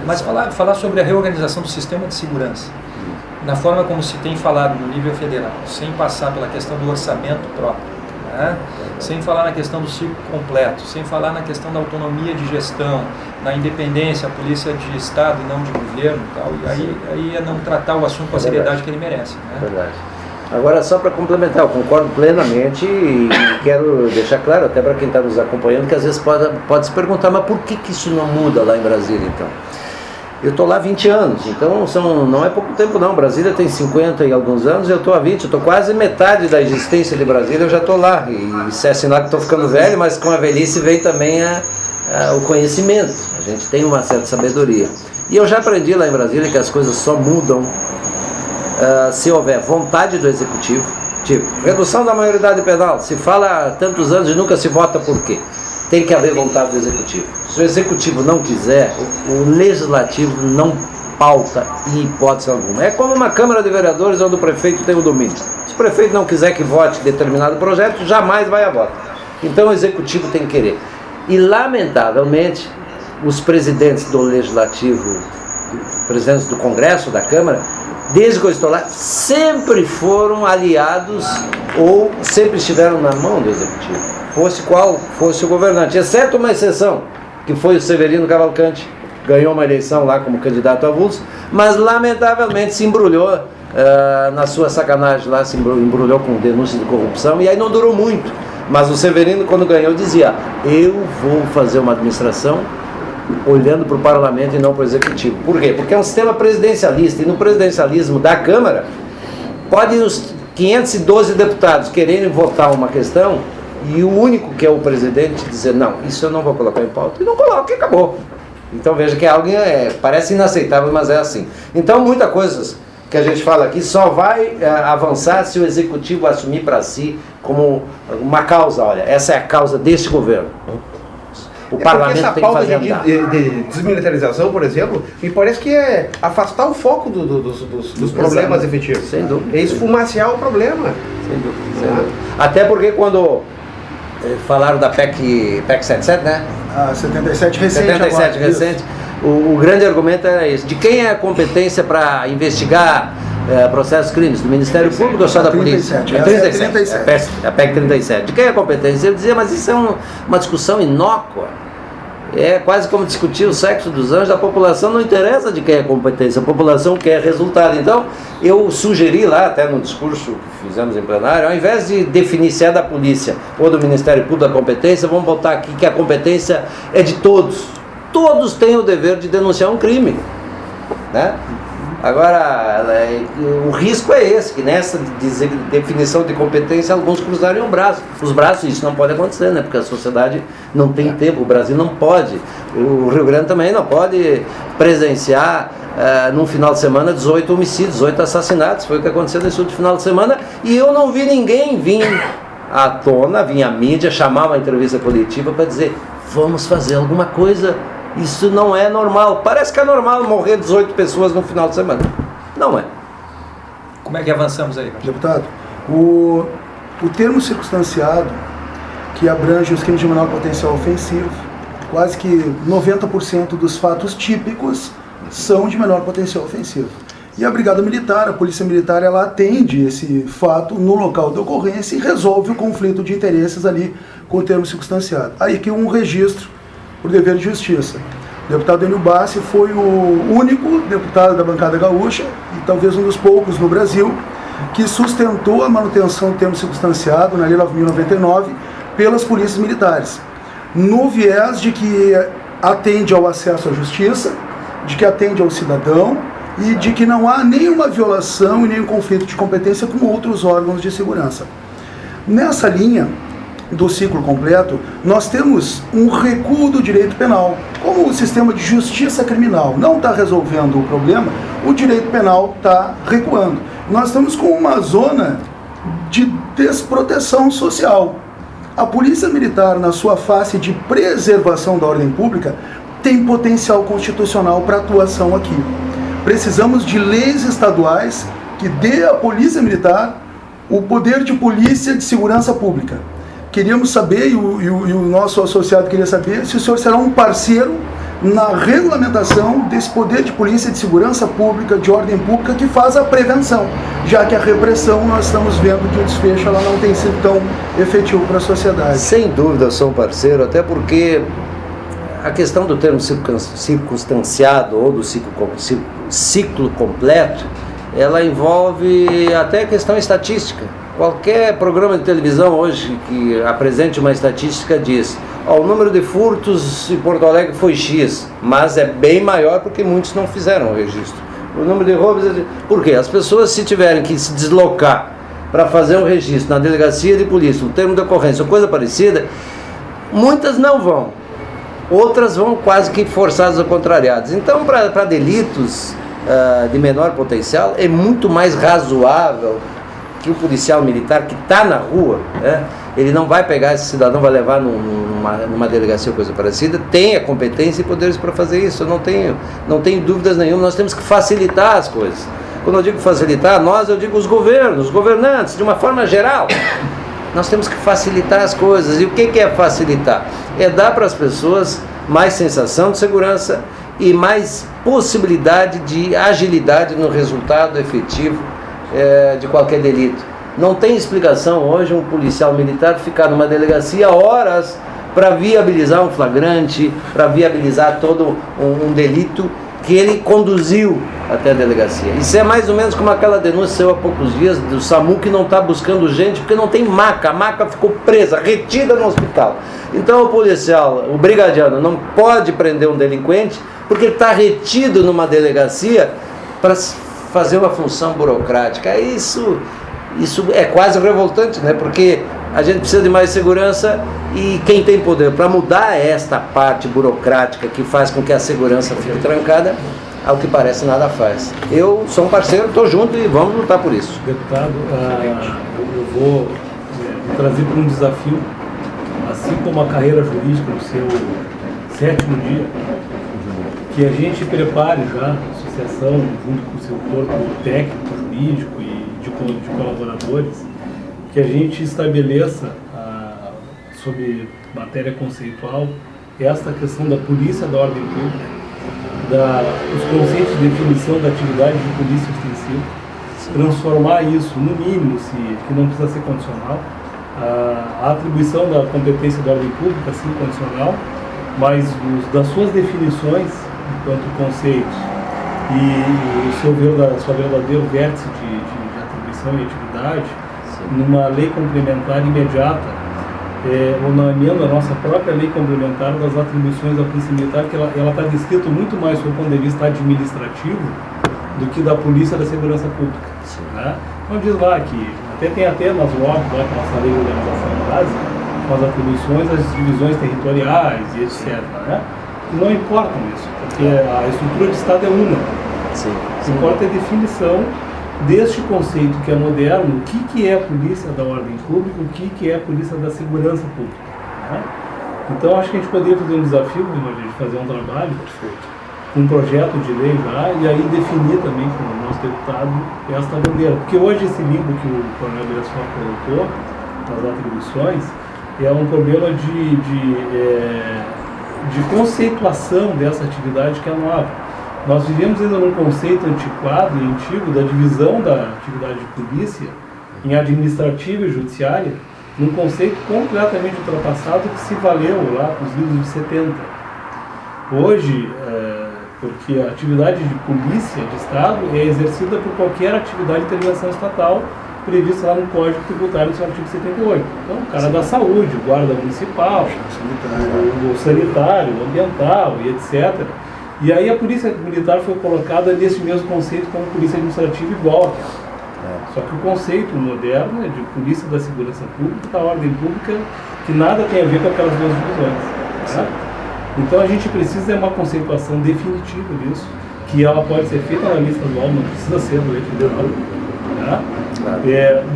Speaker 1: Mas falar sobre a reorganização do sistema de segurança, na forma como se tem falado no nível federal, sem passar pela questão do orçamento próprio, né? Sem falar na questão do ciclo completo, sem falar na questão da autonomia de gestão, na independência, a polícia de Estado e não de governo e tal, e aí é não tratar o assunto com a seriedade que ele merece. Né?
Speaker 3: Verdade. Agora, só para complementar, eu concordo plenamente e quero deixar claro, até para quem está nos acompanhando, que às vezes pode se perguntar, mas por que isso não muda lá em Brasília, então? Eu estou lá há 20 anos, então não é pouco tempo não. Brasília tem 50 e alguns anos, eu estou há 20, eu estou quase metade da existência de Brasília, eu já estou lá. E se é sinal que estou ficando velho, mas com a velhice vem também o conhecimento. A gente tem uma certa sabedoria. E eu já aprendi lá em Brasília que as coisas só mudam se houver vontade do executivo, tipo, redução da maioridade penal. Se fala há tantos anos e nunca se vota por quê? Tem que haver vontade do executivo. Se o executivo não quiser, o legislativo não pauta em hipótese alguma. É como uma Câmara de Vereadores onde o prefeito tem o domínio. Se o prefeito não quiser que vote determinado projeto, jamais vai a voto. Então o executivo tem que querer. E lamentavelmente, os presidentes do legislativo, presidentes do Congresso, da Câmara, desde que eu estou lá, sempre foram aliados ou sempre estiveram na mão do executivo. Fosse qual fosse o governante, exceto uma exceção, que foi o Severino Cavalcante, ganhou uma eleição lá como candidato avulso, mas lamentavelmente se embrulhou na sua sacanagem lá, se embrulhou com denúncias de corrupção, e aí não durou muito. Mas o Severino, quando ganhou, dizia: eu vou fazer uma administração olhando para o parlamento e não para o executivo. Por quê? Porque é um sistema presidencialista, e no presidencialismo da Câmara, pode os 512 deputados quererem votar uma questão, e o único que é o presidente dizer: não, isso eu não vou colocar em pauta, e não coloca, e acabou. Então veja que é algo parece inaceitável, mas é assim. Então muita coisa que a gente fala aqui só vai avançar se o executivo assumir para si como uma causa. Olha, essa é a causa deste governo. O parlamento
Speaker 4: essa
Speaker 3: tem que fazer
Speaker 4: pauta
Speaker 3: andar.
Speaker 4: de desmilitarização, por exemplo, me parece que é afastar o foco dos problemas efetivos.
Speaker 3: Sem dúvida.
Speaker 4: É esfumaciar o problema.
Speaker 3: Sem dúvida, sem dúvida. Até porque quando falaram da PEC 77, né?
Speaker 5: A 77 recente
Speaker 3: 77
Speaker 5: agora,
Speaker 3: recente, o grande argumento era esse: de quem é a competência para investigar processos crimes? Do Ministério Público ou só da Polícia?
Speaker 5: 37.
Speaker 3: A PEC 37. De quem é a competência? Eu dizia, mas isso é uma discussão inócua. É quase como discutir o sexo dos anjos. A população não interessa de quem é a competência, a população quer resultado. Então, eu sugeri lá, até no discurso que fizemos em plenário, ao invés de definir se é da polícia ou do Ministério Público a competência, vamos botar aqui que a competência é de todos. Todos têm o dever de denunciar um crime, né? Agora, o risco é esse, que nessa definição de competência alguns cruzarem os braços, isso não pode acontecer, né? Porque a sociedade não tem tempo, o Brasil não pode, o Rio Grande também não pode presenciar num final de semana 18 homicídios, 18 assassinatos, foi o que aconteceu nesse último final de semana, e eu não vi ninguém vir à tona, vir à mídia, chamar uma entrevista coletiva para dizer, vamos fazer alguma coisa. Isso não é normal. Parece que é normal morrer 18 pessoas no final de semana. Não é.
Speaker 1: Como é que avançamos aí, Marcelo?
Speaker 5: Deputado, o termo circunstanciado, que abrange os crimes de menor potencial ofensivo, quase que 90% dos fatos típicos são de menor potencial ofensivo. E a Brigada Militar, a Polícia Militar, ela atende esse fato no local de ocorrência e resolve o conflito de interesses ali com o termo circunstanciado. Aí que um registro por dever de justiça. O deputado Enio Bassi foi o único deputado da bancada gaúcha, e talvez um dos poucos no Brasil, que sustentou a manutenção do termo circunstanciado na Lei 9.099 pelas polícias militares, no viés de que atende ao acesso à justiça, de que atende ao cidadão e de que não há nenhuma violação e nenhum conflito de competência com outros órgãos de segurança. Nessa linha do ciclo completo, nós temos um recuo do direito penal. Como o sistema de justiça criminal não está resolvendo o problema, o direito penal está recuando. Nós estamos com uma zona de desproteção social. A Polícia Militar, na sua face de preservação da ordem pública, tem potencial constitucional para atuação aqui. Precisamos de leis estaduais que dê à Polícia Militar o poder de polícia de segurança pública. Queríamos saber, e o nosso associado queria saber, se o senhor será um parceiro na regulamentação desse poder de polícia de segurança pública, de ordem pública, que faz a prevenção, já que a repressão nós estamos vendo que o desfecho ela não tem sido tão efetivo para a sociedade.
Speaker 3: Sem dúvida eu sou um parceiro, até porque a questão do termo circunstanciado ou do ciclo completo, ela envolve até a questão estatística. Qualquer programa de televisão hoje que apresente uma estatística diz: o número de furtos em Porto Alegre foi X, mas é bem maior porque muitos não fizeram o registro. O número de roubos... Por quê? As pessoas, se tiverem que se deslocar para fazer um registro na delegacia de polícia, um termo de ocorrência ou coisa parecida, muitas não vão. Outras vão quase que forçadas ou contrariadas. Então, para delitos de menor potencial, é muito mais razoável que o policial militar que está na rua, né, ele não vai pegar esse cidadão, vai levar numa delegacia ou coisa parecida, tem a competência e poderes para fazer isso. Eu não tenho dúvidas nenhuma. Nós temos que facilitar as coisas. Quando eu digo facilitar, eu digo os governos, os governantes, de uma forma geral. Nós temos que facilitar as coisas. E o que é facilitar? É dar para as pessoas mais sensação de segurança e mais possibilidade de agilidade no resultado efetivo de qualquer delito. Não tem explicação hoje um policial militar ficar numa delegacia horas para viabilizar um flagrante, para viabilizar todo um delito que ele conduziu até a delegacia. Isso é mais ou menos como aquela denúncia saiu há poucos dias do SAMU que não está buscando gente porque não tem maca. A maca ficou presa, retida no hospital. Então o policial, o brigadiano, não pode prender um delinquente porque ele está retido numa delegacia para fazer uma função burocrática. Isso é quase revoltante, né? Porque a gente precisa de mais segurança e quem tem poder para mudar esta parte burocrática que faz com que a segurança fique trancada, ao que parece nada faz. Eu sou um parceiro, estou junto e vamos lutar por isso.
Speaker 6: Deputado, eu vou trazer para um desafio, assim como a carreira jurídica no seu 7º dia, que a gente prepare já a associação, junto com o seu corpo técnico, jurídico e de colaboradores, que a gente estabeleça, sob matéria conceitual, esta questão da polícia da ordem pública, os conceitos de definição da atividade de polícia ostensiva, transformar isso, no mínimo, que não precisa ser condicional, a atribuição da competência da ordem pública, sim, condicional, mas das suas definições enquanto conceitos e o seu verdadeiro vértice de atribuição e atividade, numa lei complementar imediata, ou na emenda da nossa própria lei complementar das atribuições da Polícia Militar, que ela está descrito muito mais do ponto de vista administrativo do que da Polícia da Segurança Pública. Né? Então diz lá que tem até nas lojas, lá que a nossa lei de organização básica, com as atribuições, as divisões territoriais e etc. Né? E não importa isso, porque a estrutura de Estado é uma. O que importa é a definição deste conceito que é moderno, o que é a polícia da ordem pública, o que é a polícia da segurança pública. Né? Então acho que a gente poderia fazer um desafio, de fazer um trabalho, um projeto de lei já, e aí definir também com o nosso deputado esta bandeira. Porque hoje esse livro que o Coronel Bressol colocou, nas atribuições, é um problema de conceituação dessa atividade que é nova. Nós vivemos ainda num conceito antiquado e antigo da divisão da atividade de polícia em administrativa e judiciária, num conceito completamente ultrapassado que se valeu lá com os livros de 70. Hoje, porque a atividade de polícia de Estado é exercida por qualquer atividade de intervenção estatal prevista lá no Código Tributário do seu artigo 78. Então, o cara da saúde, o guarda municipal, o sanitário, o ambiental e etc. E aí a polícia militar foi colocada nesse mesmo conceito como polícia administrativa igual àquela. Só que o conceito moderno é de polícia da segurança pública, da ordem pública, que nada tem a ver com aquelas duas divisões. Né? Então a gente precisa de uma conceituação definitiva disso, que ela pode ser feita na lista estadual, não precisa ser no lei federal, né?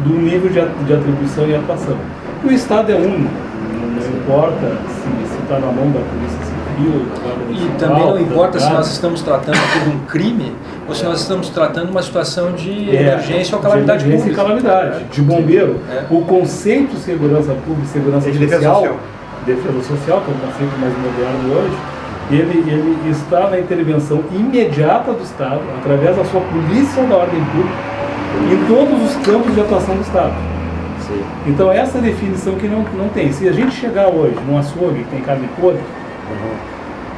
Speaker 6: Do nível de atribuição e atuação. O Estado é único, não importa se está na mão da Polícia Civil, da Guarda Municipal.
Speaker 1: E também não importa se nós estamos tratando aqui de um crime ou se nós estamos tratando de uma situação de emergência ou calamidade
Speaker 6: de emergência
Speaker 1: pública.
Speaker 6: E calamidade, de bombeiro. O conceito de segurança pública, segurança social, defesa social, que é um conceito mais moderno hoje, ele está na intervenção imediata do Estado, através da sua polícia da ordem pública, em todos os campos de atuação do Estado. Sim. Então essa definição que não tem. Se a gente chegar hoje num açougue que tem carne podre,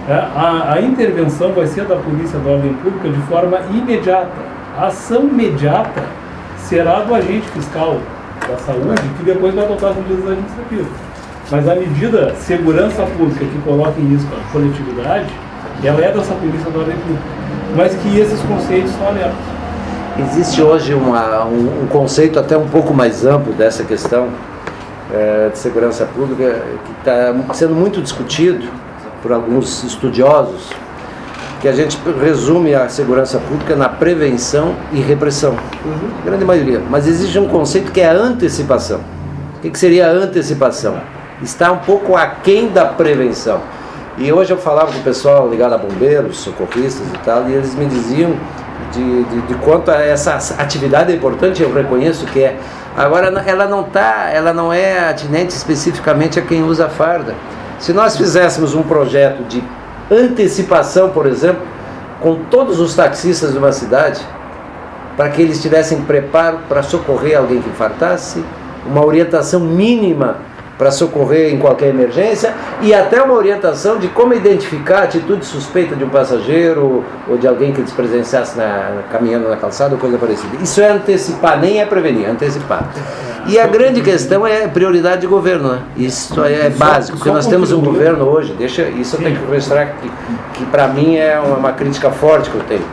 Speaker 6: a intervenção vai ser da polícia da ordem pública de forma imediata. A ação imediata será do agente fiscal da saúde, que depois vai adotar as medidas administrativas. Mas a medida segurança pública que coloca em risco a coletividade, ela é dessa polícia da ordem pública. Mas que esses conceitos são abertos.
Speaker 3: Existe hoje um conceito até um pouco mais amplo dessa questão de segurança pública que está sendo muito discutido por alguns estudiosos, que a gente resume a segurança pública na prevenção e repressão, grande maioria. Mas existe um conceito que é a antecipação. O que seria a antecipação? Está um pouco aquém da prevenção. E hoje eu falava com o pessoal ligado a bombeiros, socorristas e tal, e eles me diziam de quanto essa atividade é importante. Eu reconheço que é. Agora ela não é atinente especificamente a quem usa farda. Se nós fizéssemos um projeto de antecipação, por exemplo, com todos os taxistas de uma cidade, para que eles tivessem preparo para socorrer alguém que infartasse, uma orientação mínima para socorrer em qualquer emergência e até uma orientação de como identificar a atitude suspeita de um passageiro ou de alguém que despresenciasse caminhando na calçada ou coisa parecida. Isso é antecipar, nem é prevenir, é antecipar. E a grande questão é prioridade de governo, né? Isso é básico, porque nós temos um governo hoje, isso eu tenho que registrar que para mim é uma crítica forte que eu tenho.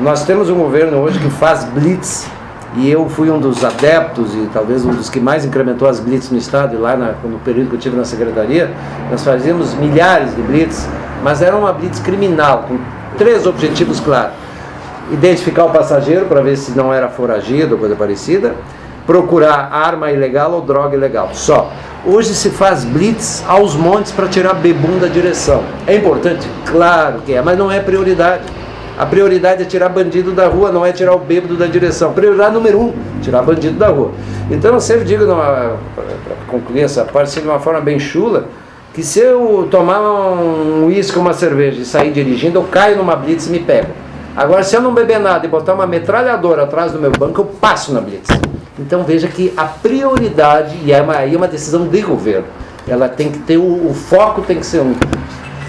Speaker 3: Nós temos um governo hoje que faz blitz. E eu fui um dos adeptos e talvez um dos que mais incrementou as blitz no estado. E lá no período que eu estive na secretaria, nós fazíamos milhares de blitz, mas era uma blitz criminal, com 3 objetivos claros: identificar o passageiro para ver se não era foragido ou coisa parecida, procurar arma ilegal ou droga ilegal. Só. Hoje se faz blitz aos montes para tirar bebum da direção. É importante? Claro que é, mas não é prioridade. A prioridade é tirar bandido da rua, não é tirar o bêbado da direção. Prioridade número 1, tirar bandido da rua. Então eu sempre digo, para concluir essa parte, de uma forma bem chula, que se eu tomar um uísque ou uma cerveja e sair dirigindo, eu caio numa blitz e me pego. Agora, se eu não beber nada e botar uma metralhadora atrás do meu banco, eu passo na blitz. Então veja que a prioridade, e aí é uma decisão de governo, ela tem que ter, o foco tem que ser um.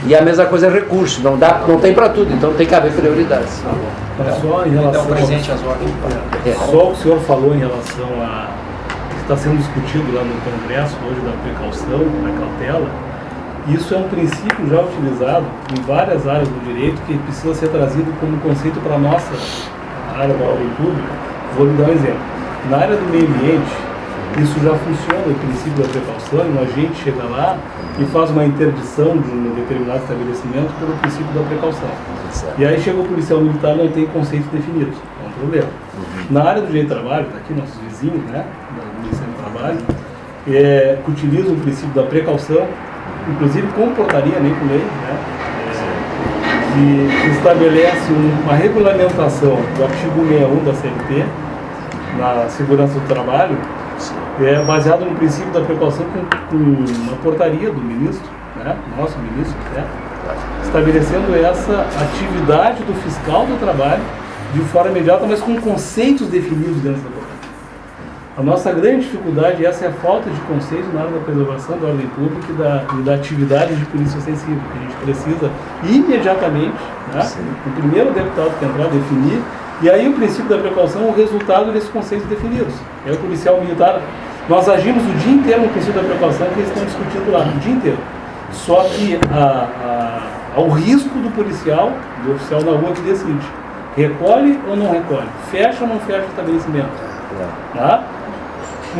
Speaker 3: E a mesma coisa é recurso, não tem para tudo, então tem que haver prioridades.
Speaker 6: Só em relação
Speaker 1: um presente às ordens.
Speaker 6: Só o que o senhor falou em relação a que está sendo discutido lá no Congresso hoje da precaução, da cautela, Isso é um princípio já utilizado em várias áreas do direito que precisa ser trazido como conceito para a nossa área da ordem pública. Vou lhe dar um exemplo. Na área do meio ambiente, isso já funciona, o princípio da precaução, um agente chega lá e faz uma interdição de um determinado estabelecimento pelo princípio da precaução. E aí chega o policial militar e não tem conceitos definidos, é um problema. Na área do direito do trabalho, está aqui nossos vizinhos, né, do Ministério do Trabalho, que utilizam o princípio da precaução, inclusive com portaria, nem com lei, né, que estabelece uma regulamentação do artigo 61 da CLT, na segurança do trabalho, baseado no princípio da precaução com uma portaria do ministro, né, nosso ministro, estabelecendo essa atividade do fiscal do trabalho de forma imediata, mas com conceitos definidos dentro da portaria. A nossa grande dificuldade, essa é a falta de conceitos na área da preservação da ordem pública e da atividade de polícia sensível, que a gente precisa imediatamente, né, o primeiro deputado que entrar, definir, e aí o princípio da precaução é o resultado desses conceitos definidos. É o policial militar. Nós agimos o dia inteiro no princípio da precaução que eles estão discutindo lá, o dia inteiro. Só que ao risco do policial, do oficial na rua que decide. Recolhe ou não recolhe? Fecha ou não fecha o estabelecimento? Tá?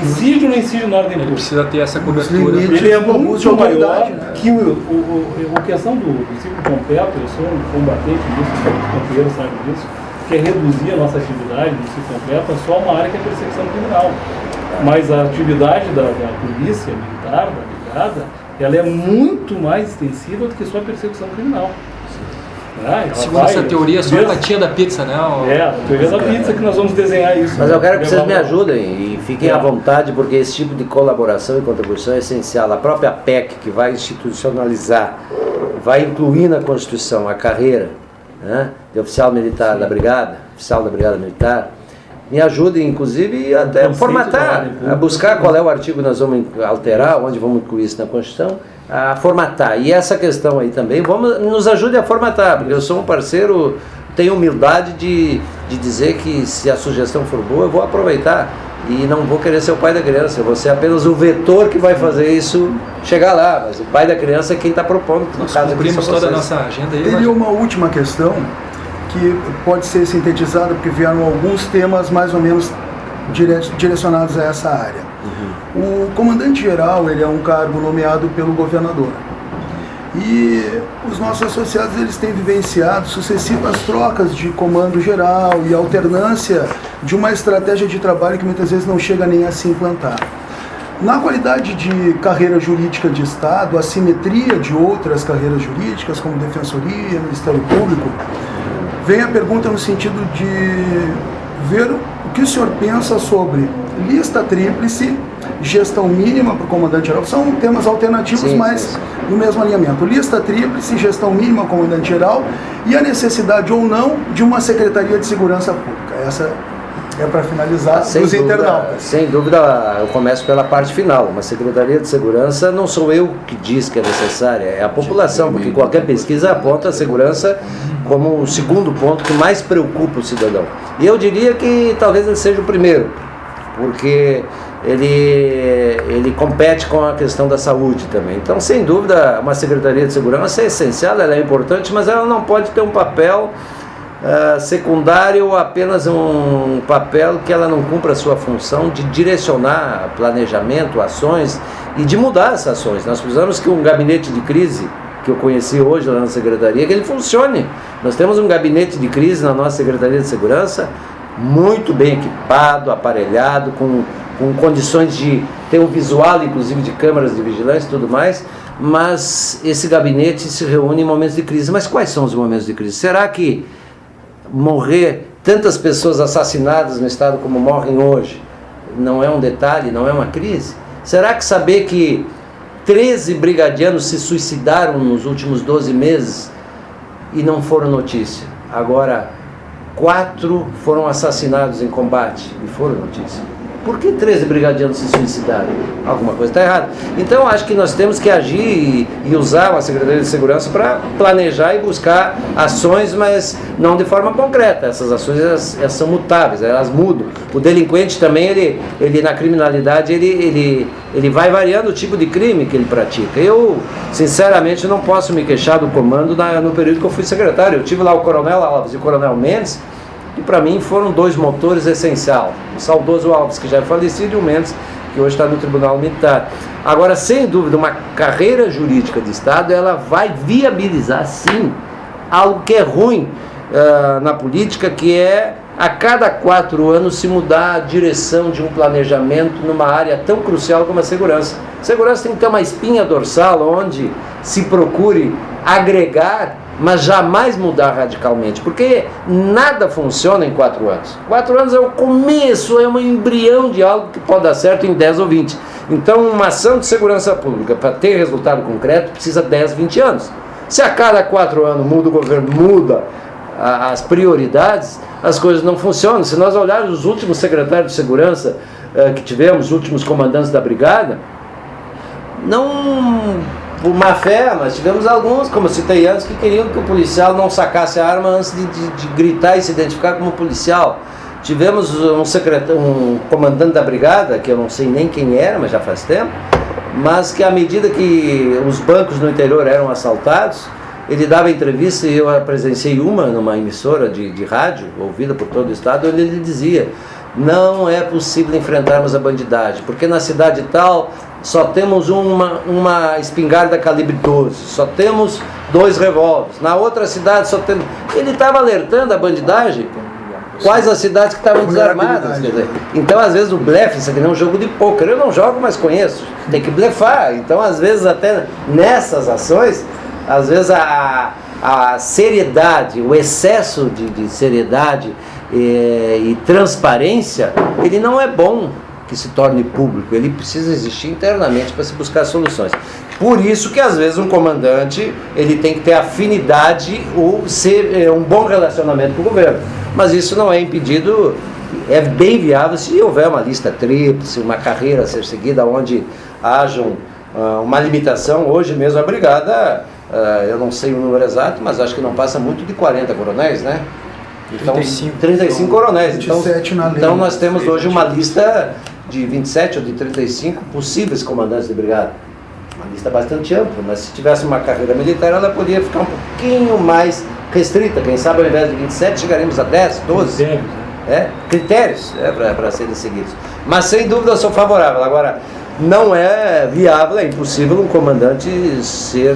Speaker 6: Incide ou não incide na ordem pública?
Speaker 1: Precisa ter essa cobertura.
Speaker 6: Ele é muito maior que a questão do ciclo completo. Eu sou um combatente disso, o companheiro sabe disso, que é reduzir a nossa atividade no ciclo completo a só uma área que é a perseguição criminal. Mas a atividade da polícia militar, da brigada, ela é muito mais extensiva do que só a perseguição criminal.
Speaker 1: Segundo essa teoria, só a fatia da pizza, né?
Speaker 6: A teoria da pizza que nós vamos desenhar isso.
Speaker 3: Mas eu quero que vocês me ajudem e fiquem à vontade, porque esse tipo de colaboração e contribuição é essencial. A própria PEC, que vai institucionalizar, vai incluir na Constituição a carreira, né, de oficial militar da Brigada, oficial da Brigada Militar, me ajude, inclusive, até formatar, a buscar qual é o artigo que nós vamos alterar, onde vamos incluir isso na Constituição, a formatar. E essa questão aí também, nos ajude a formatar, porque eu sou um parceiro, tenho humildade de dizer que se a sugestão for boa, eu vou aproveitar. E não vou querer ser o pai da criança, eu vou ser apenas o vetor que vai fazer isso chegar lá. Mas o pai da criança é quem está propondo.
Speaker 1: Nós cumprimos toda a nossa agenda aí.
Speaker 5: Teria uma última questão que pode ser sintetizada, porque vieram alguns temas mais ou menos direcionados a essa área. O comandante-geral, ele é um cargo nomeado pelo governador. E os nossos associados, eles têm vivenciado sucessivas trocas de comando geral e alternância de uma estratégia de trabalho que muitas vezes não chega nem a se implantar. Na qualidade de carreira jurídica de Estado, a simetria de outras carreiras jurídicas, como Defensoria, Ministério Público, vem a pergunta no sentido de ver o que o senhor pensa sobre lista tríplice, gestão mínima para o comandante-geral. São temas alternativos, mas no mesmo alinhamento. Lista tríplice, gestão mínima, comandante-geral, e a necessidade ou não de uma Secretaria de Segurança Pública. Essa é para finalizar os internautas.
Speaker 3: Sem dúvida, eu começo pela parte final. Uma Secretaria de Segurança não sou eu que diz que é necessária, é a população, porque qualquer pesquisa aponta a segurança como o segundo ponto que mais preocupa o cidadão. E eu diria que talvez ele seja o primeiro, porque ele compete com a questão da saúde também. Então, sem dúvida, uma Secretaria de Segurança é essencial, ela é importante, mas ela não pode ter um papel secundário, apenas um papel que ela não cumpra a sua função de direcionar planejamento, ações e de mudar essas ações. Nós precisamos que um gabinete de crise, que eu conheci hoje lá na Secretaria, que ele funcione. Nós temos um gabinete de crise na nossa Secretaria de Segurança, muito bem equipado, aparelhado, com condições de ter um visual, inclusive, de câmeras de vigilância e tudo mais, mas esse gabinete se reúne em momentos de crise. Mas quais são os momentos de crise? Será que morrer tantas pessoas assassinadas no estado como morrem hoje não é um detalhe, não é uma crise? Será que saber que 13 brigadianos se suicidaram nos últimos 12 meses e não foram notícia? Agora, 4 foram assassinados em combate e foram notícia. Por que 13 brigadianos se suicidaram? Alguma coisa está errada. Então, acho que nós temos que agir e usar a Secretaria de Segurança para planejar e buscar ações, mas não de forma concreta. Essas ações elas são mutáveis, elas mudam. O delinquente também, ele na criminalidade, ele vai variando o tipo de crime que ele pratica. Eu, sinceramente, não posso me queixar do comando no período que eu fui secretário. Eu tive lá o Coronel Alves e o Coronel Mendes, que para mim foram dois motores essenciais. O saudoso Alves, que já é falecido, e o Mendes, que hoje está no Tribunal Militar. Agora, sem dúvida, uma carreira jurídica de Estado, ela vai viabilizar, sim, algo que é ruim na política, que é a cada 4 anos se mudar a direção de um planejamento numa área tão crucial como a segurança. Segurança tem que ter uma espinha dorsal onde se procure agregar, mas jamais mudar radicalmente, porque nada funciona em 4 anos. 4 anos é o começo, é um embrião de algo que pode dar certo em 10 ou 20. Então, uma ação de segurança pública, para ter resultado concreto, precisa 10, 20 anos. Se a cada 4 anos muda o governo, muda as prioridades, as coisas não funcionam. Se nós olharmos os últimos secretários de segurança que tivemos, os últimos comandantes da brigada, não por má fé, mas tivemos alguns, como eu citei antes, que queriam que o policial não sacasse a arma antes de gritar e se identificar como policial. Tivemos um comandante da brigada, que eu não sei nem quem era, mas já faz tempo, mas que à medida que os bancos no interior eram assaltados, ele dava entrevista, e eu presenciei numa emissora de rádio, ouvida por todo o estado, onde ele dizia: não é possível enfrentarmos a bandidagem, porque na cidade tal só temos uma espingarda calibre 12, só temos 2 revólveres, na outra cidade só temos... Ele estava alertando a bandidagem, quais as cidades que estavam desarmadas. Quer dizer, então, às vezes, o blefe, isso aqui não é um jogo de pôquer. Eu não jogo, mas conheço. Tem que blefar. Então, às vezes, até nessas ações, às vezes a seriedade, o excesso de seriedade e transparência, ele não é bom que se torne público. Ele precisa existir internamente para se buscar soluções. Por isso que, às vezes, um comandante ele tem que ter afinidade ou ser um bom relacionamento com o governo. Mas isso não é impedido, é bem viável se houver uma lista tríplice, uma carreira a ser seguida, onde haja uma limitação. Hoje mesmo a brigada, eu não sei o número exato, mas acho que não passa muito de 40 coronéis, né? Então, 35 coronéis.
Speaker 5: 27 na lei.
Speaker 3: Então nós temos hoje uma lista de 27 ou de 35 possíveis comandantes de brigada. Uma lista bastante ampla, mas se tivesse uma carreira militar, ela poderia ficar um pouquinho mais restrita. Quem sabe, ao invés de 27, chegaremos a 10, 12. Critérios para serem seguidos. Mas, sem dúvida, eu sou favorável. Agora, não é viável, é impossível um comandante ser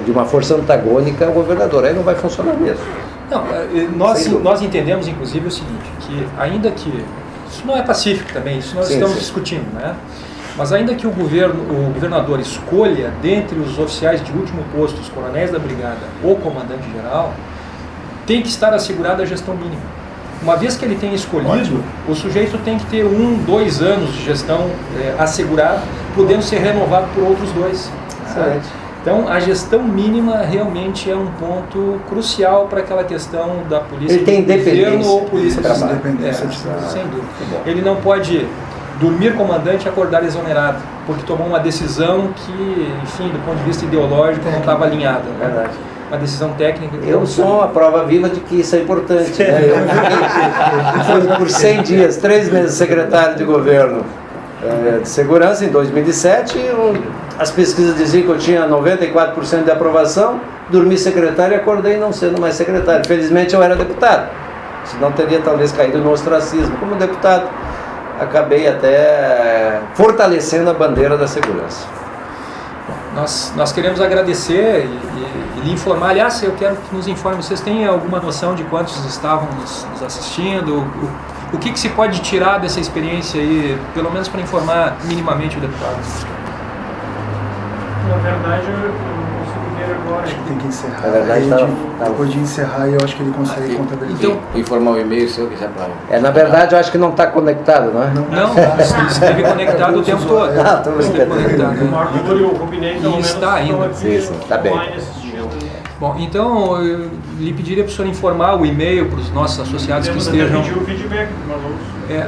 Speaker 3: de uma força antagônica ao governador. Aí não vai funcionar mesmo.
Speaker 1: Não, nós entendemos, inclusive, o seguinte, que ainda que... Isso não é pacífico também, isso nós estamos discutindo, né? Mas ainda que o governador escolha, dentre os oficiais de último posto, os coronéis da brigada ou comandante-geral, tem que estar assegurada a gestão mínima. Uma vez que ele tenha escolhido, o sujeito tem que ter 1, 2 anos de gestão assegurado, podendo ser renovado por outros 2.
Speaker 3: Excelente.
Speaker 1: Então, a gestão mínima realmente é um ponto crucial para aquela questão da polícia.
Speaker 3: Ele tem independência
Speaker 1: ou polícia de trabalho. Sem dúvida. Ele não pode dormir comandante e acordar exonerado, porque tomou uma decisão que, enfim, do ponto de vista ideológico, não estava alinhada. Né?
Speaker 3: Verdade.
Speaker 1: Uma decisão técnica.
Speaker 3: Eu sou a prova viva de que isso é importante. Né? Eu fui por 100 dias, 3 meses secretário de governo de segurança em 2007. As pesquisas diziam que eu tinha 94% de aprovação. Dormi secretário e acordei não sendo mais secretário. Felizmente eu era deputado, senão teria talvez caído no ostracismo. Como deputado, acabei até fortalecendo a bandeira da segurança.
Speaker 1: Nós queremos agradecer e lhe informar. Aliás, eu quero que nos informe, vocês têm alguma noção de quantos estavam nos assistindo? O que se pode tirar dessa experiência aí, pelo menos para informar minimamente o deputado?
Speaker 6: Na verdade, eu não consigo ver agora.
Speaker 5: Acho que tem que encerrar.
Speaker 3: Na verdade,
Speaker 5: depois de encerrar, eu acho que ele consegue contabilizar.
Speaker 2: Então, informar o e-mail seu que já para.
Speaker 3: Na verdade, eu acho que não está conectado, não é?
Speaker 1: Não, esteve conectado o tempo todo.
Speaker 3: Não, estou brincando.
Speaker 6: O Marco e o Rubinei
Speaker 1: está ainda.
Speaker 3: Sim, está bem.
Speaker 6: online assistindo.
Speaker 1: Bom, então eu lhe pediria para o senhor informar o e-mail para os nossos associados que estejam...
Speaker 7: pedir o feedback, nós vamos...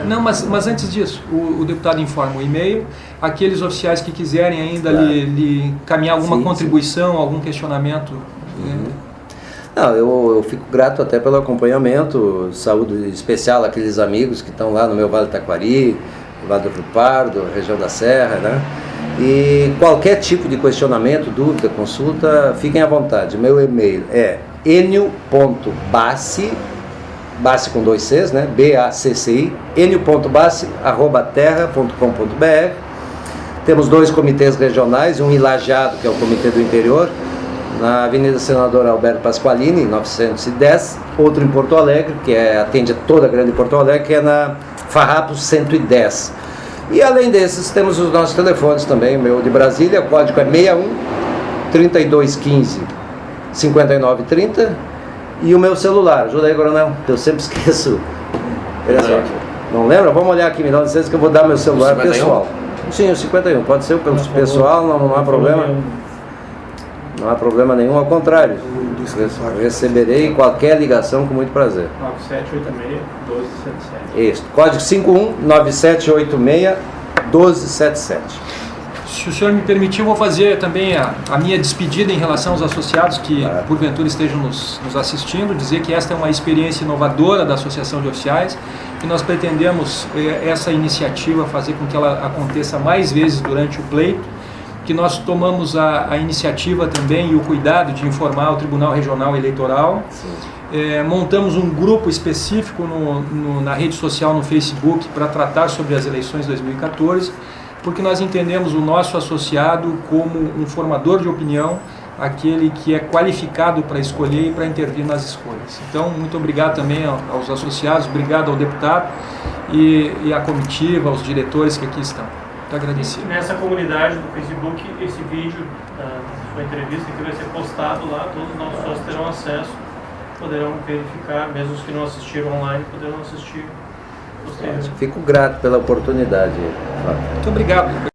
Speaker 1: não, mas antes disso, o deputado informa o e-mail, aqueles oficiais que quiserem ainda lhe encaminhar alguma contribuição, algum questionamento...
Speaker 3: Não, eu fico grato até pelo acompanhamento, saúde especial àqueles amigos que estão lá no meu Vale do Taquari, Vale do Rio Pardo, região da Serra, né? E qualquer tipo de questionamento, dúvida, consulta, fiquem à vontade. Meu e-mail é enio.bassi, Bassi com 2 Cs, né? B-A-C-C-I, enio.bassi@terra.com.br. Temos 2 comitês regionais, um em Lajeado, que é o Comitê do Interior, na Avenida Senador Alberto Pasqualini, 910, outro em Porto Alegre, que atende a toda a grande Porto Alegre, que é na Farrapos 110. E além desses, temos os nossos telefones também, o meu de Brasília, o código é 61 3215 5930, e o meu celular, ajuda aí, coronel, eu sempre esqueço. Não lembra? Vamos olhar aqui, me dá licença que eu vou dar meu celular pessoal. Sim, o 51, pode ser o pessoal, não há problema. Não há problema nenhum, ao contrário. Receberei qualquer ligação com muito prazer.
Speaker 7: 9786-1277.
Speaker 3: Isso, código 519786-1277.
Speaker 1: Se o senhor me permitir, eu vou fazer também a minha despedida em relação aos associados que porventura estejam nos assistindo, dizer que esta é uma experiência inovadora da Associação de Oficiais, que nós pretendemos essa iniciativa fazer com que ela aconteça mais vezes durante o pleito, que nós tomamos a iniciativa também e o cuidado de informar o Tribunal Regional Eleitoral. Montamos um grupo específico na rede social, no Facebook, para tratar sobre as eleições 2014, porque nós entendemos o nosso associado como um formador de opinião, aquele que é qualificado para escolher e para intervir nas escolhas. Então, muito obrigado também aos associados, obrigado ao deputado e à comitiva, aos diretores que aqui estão. Muito agradecido.
Speaker 7: Nessa comunidade do Facebook, esse vídeo da sua entrevista que vai ser postado lá, todos os nossos sócios terão acesso, poderão verificar, mesmo os que não assistiram online, poderão assistir posteriormente.
Speaker 3: Fico grato pela oportunidade.
Speaker 1: Muito obrigado.